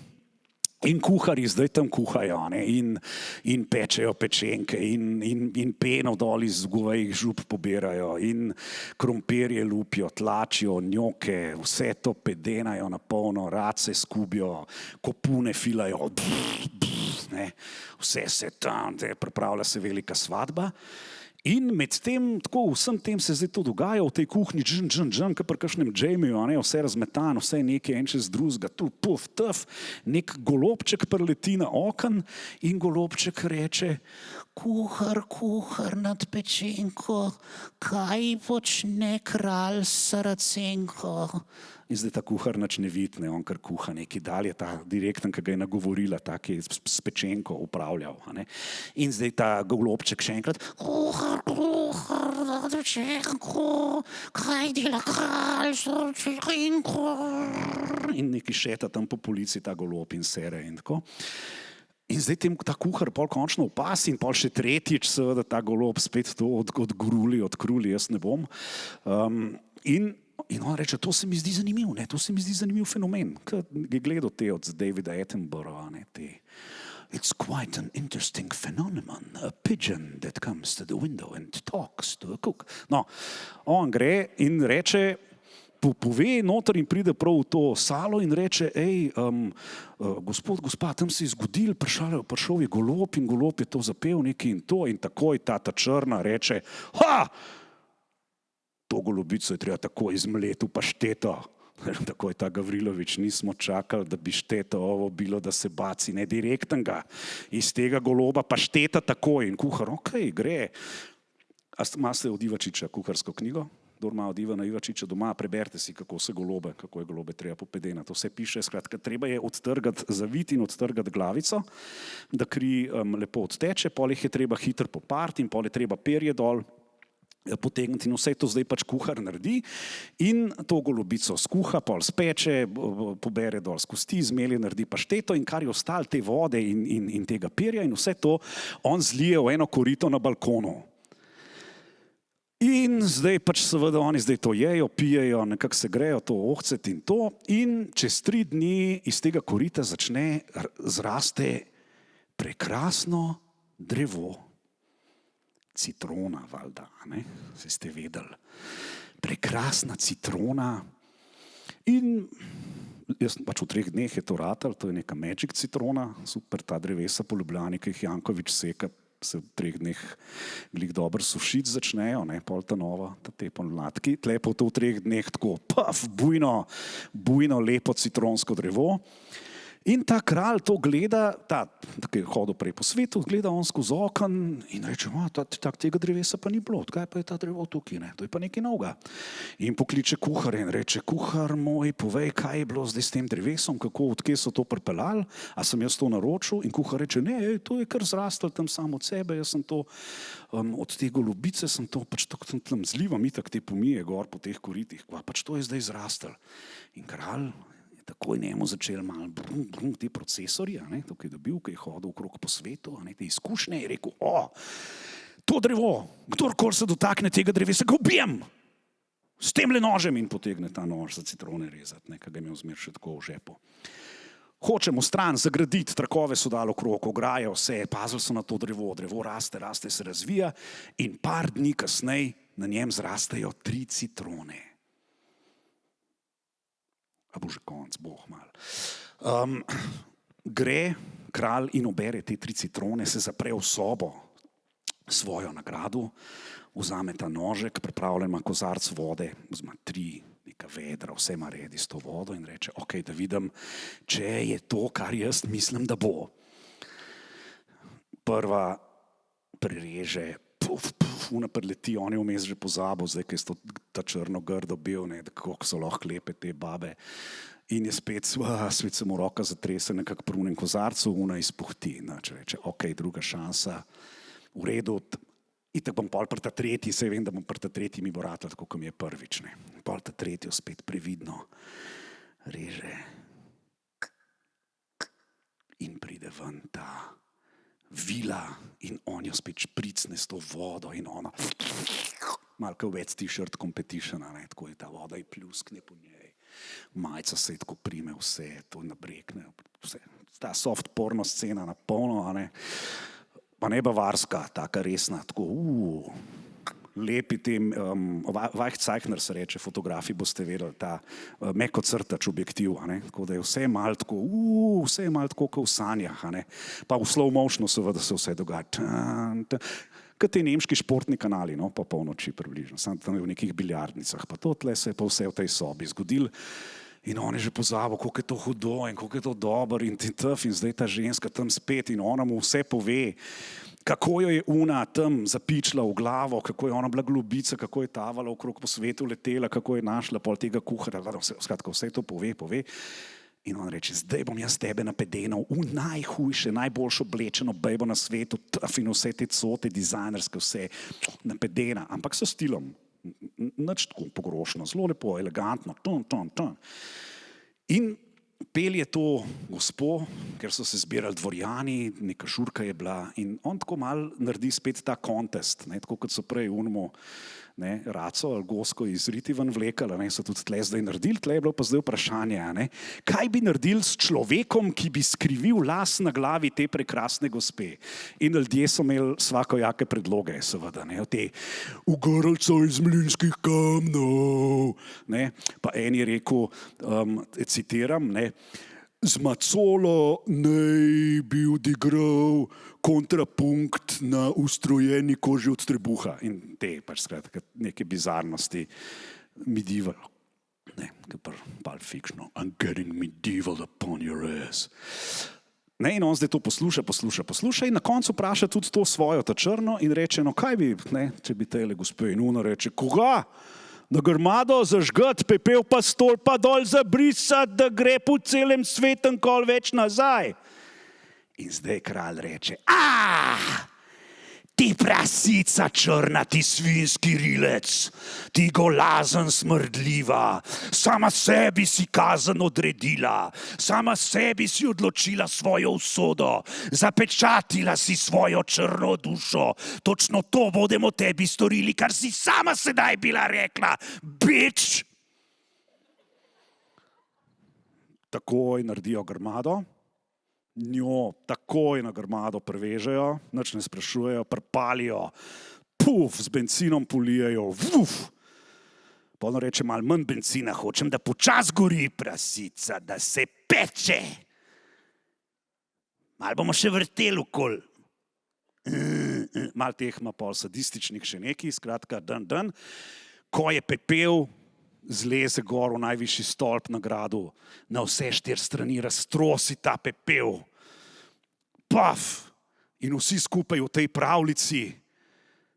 In kuharji zdaj tam kuhajo, ne, in pečejo pečenke, in peno dol iz govejih žup pobirajo, in krompirje lupijo, tlačijo, njoke, vse to pedenajo na polno, race skubijo, kopune filajo, ne, vse se tam, pripravlja se velika svadba. In med tem, tako vsem tem se zdaj to dogaja v tej kuhinji, kot pri kakšnem Jamieju, vse razmetano, vse nekaj en čez drugega, tu puf, tuf, nek golobček preleti na oken in golobček reče: kuhar nad pečenko, kaj počne kralj Saracenko? In zdaj ta kuhar nič ne vidi, on kar kuha neki dalje, ta direkten, ki ga je nagovorila, ta, ki je s pečenko upravljal. In zdaj ta golobček še enkrat: kuhar nad pečenko, kaj dela kralj Saracenko? In neki šeta tam po polici ta golob in sere in tako. In zdaj ta kuhar pol končno opasi in pol še tretjič seveda ta golob spet to odkruli, jaz ne bom. In on reče, to se mi zdi zanimiv, to se mi zdi zanimiv fenomen. Kaj je gledal te od Davida Attenborougha, te. It's quite an interesting phenomenon, a pigeon that comes to the window and talks to a cook. No, on gre in reče, pove noter in pride prav v to salo in reče: gospa, tam se je zgodil, prišel je golob in golob je to zapel nekaj in takoj ta črna reče: to golobico je treba takoj izmleti v pašteto. Tako je ta Gavrilović, nismo čakali, da bi šteto ovo bilo, da se baci, ne direktnega. Iz tega goloba pašteta takoj. In kuhar, gre. A imate od Ivačiča kuharsko knjigo? Kdor ima od Ivana Ivačiča doma, preberite si, kako je golobe treba popedenati. To vse piše, skratka, treba je odtrgati zavit in odtrgati glavico, da kri lepo odteče, pol jih je treba hitro popariti in pol je treba perje dol potegniti in vse to zdaj pač kuhar naredi in to golobico skuha, pol speče, pobere dol z kosti, zmelje, naredi pašteto in kar je ostalo te vode in tega perja in vse to on zlije v eno korito na balkonu. In zdaj pač seveda oni zdaj to jejo, pijejo, nekako se grejo to ohcet in to in čez 3 dni iz tega korita začne zraste prekrasno drevo. Citrona, valjda, ne? Se ste vedeli. Prekrasna citrona. In jaz pač v 3 dneh je to ratal, to je neka magic citrona, super, ta drevesa po Ljubljani, ki jih Janković seka, se v 3 dneh glih dobro sušiti začnejo, ne, pol ta nova, te pomladki, tle pa to v 3 dneh tako, bujno, lepo citronsko drevo. In ta kralj to gleda, ki je hodil prej po svetu, gleda on skozi okno in reče: tega drevesa pa ni bilo, kaj pa je ta drevo tukaj, ne? To je pa nekaj novega. In pokliče kuharja in reče: kuhar moj, povej, kaj je bilo zdaj s tem drevesom, odkje so to pripeljali, a sem jaz to naročil? In kuhar reče: ne, to je kar zrastlo tam samo od sebe, jaz sem to od te golobice, sem to pač tam zlivam, itak te pomije gor po teh koritih, pač to je zdaj zrastlo. In kralj takoj njemu začel malo te procesorje, tukaj je dobil, ki je hodil okrog po svetu, te izkušnje, je rekel: to drevo, kdorkoli se dotakne tega drevesa, ga ubijem s temle nožem, in potegne ta nož za citrone rezati, ki ga je imel zmer še tako v žepu. Hočemo stran zagraditi, trakove so dali okrog, ograje, vse, pazili so na to drevo, drevo raste, se razvija in par dni kasneje na njem zrastejo 3 citrone. A bo že konc, boh mal. Gre kralj in obere te 3 citrone, se zapre v sobo svojo nagrado, vzame ta nožek, pripravljen ima kozarc vode, vzame 3 neka vedra, vse ima redi s to vodo in reče: da vidim, če je to, kar jaz mislim, da bo. Prva prereže, preleti, on je vmes že pozabil, zdaj, ki je ta črno grdo bil, kako so lahko lepe te babe. In je spet se mu roka zatrese nekako pri unem kozarcu, una izpuhti. Če reče: druga šansa, v redu, itak bom pol pri ta tretji, saj vem, da bom pri ta tretji mi bo ratal, tako kot mi je prvič. Pol ta tretjo spet previdno reže in pride ven ta vila in on jo spet špricne s to vodo in ona malko več t-shirt competition, tako je ta voda in pluskne po njej. Majca se tako prime vse, to nabrekne, vse, ta soft porno scena na polno, a ne. Pa ne bavarska, taka resna, tako, lepi tem, Weichzeichner se reče, fotografi boste vedeli, ta mekocrtač objektiv, a ne, tako da je vse malo tako, vse je malo tako, kot v sanjah, a ne, pa v slow motionu seveda se vse dogaja, kot te nemški športni kanali, no, pa polnoči približno, samo tam v nekih biljardnicah, pa to tle se je pa vse v tej sobi zgodilo. In on je že pozabil, koliko je to hudo in koliko je to dobro in tf in zdaj ta ženska tam spet in ona mu vse pove, kako jo je una tam zapičila v glavo, kako je ona bila glubica, kako je tavala okrog po svetu letela, kako je našla pol tega kuharja, skratka vse to pove. In on reče, zdaj bom jaz tebe napedenal v najhujše, najboljšo oblečeno bejbo na svetu, tf in vse te cote, dizajnerske, vse napedena, ampak s stilom. Nič tako pogrošno, zelo lepo, elegantno, In pelje to gospo, ker so se zbirali dvorjani, neka žurka je bila in on tako malo naredi spet ta kontest, tako kot so prej unmo, Raco ali Gosko iz Riti ven vlekali, so tudi tle zdaj naredili, tle je bilo pa zdaj vprašanje, kaj bi naredili s človekom, ki bi skrivil las na glavi te prekrasne gospe. In ljudje so imeli svakojake predloge, seveda, te ogrlca iz mlinskih kamnov, pa en je rekel, citiram, z macolo naj bi odigral kontrapunkt na ustrojeni koži od trebuha. In te pač skratka neke bizarnosti medieval. Pulp Fiction. I'm getting medieval upon your ass. In on zdaj to posluša in na koncu vpraša tudi to svojo ta črno in reče, no kaj bi, če bi tele gospe in ona reče, koga? Na grmado zažgat, pepel pa stol pa dol zabrisat, da gre po celem svetem kol več nazaj. In zdaj kralj reče, ti prasica črna, ti svinski rilec, ti golazen smrdljiva, sama sebi si kazen odredila, sama sebi si odločila svojo usodo, zapečatila si svojo črno dušo, točno to bomo tebi storili, kar si sama sedaj bila rekla, bitch! Takoj naredijo grmado. Njo takoj na grmado prevežejo, nič ne sprašujejo, pripalijo, z benzinom polijejo, Pa ono reče, malo manj benzina hočem, da počas gori prasica, da se peče. Malo bomo še vrteli okoli. Malo teh ima pol sadističnih še neki, skratka dan. Ko je pepel, zleze gor v najvišji stolp na gradu, na vse 4 strani raztrosi ta pepel. In vsi skupaj v tej pravljici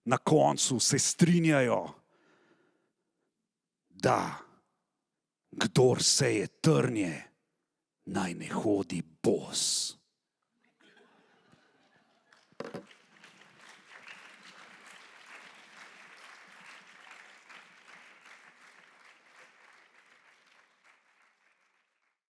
na koncu se strinjajo, da kdor seje trnje, naj ne hodi bos.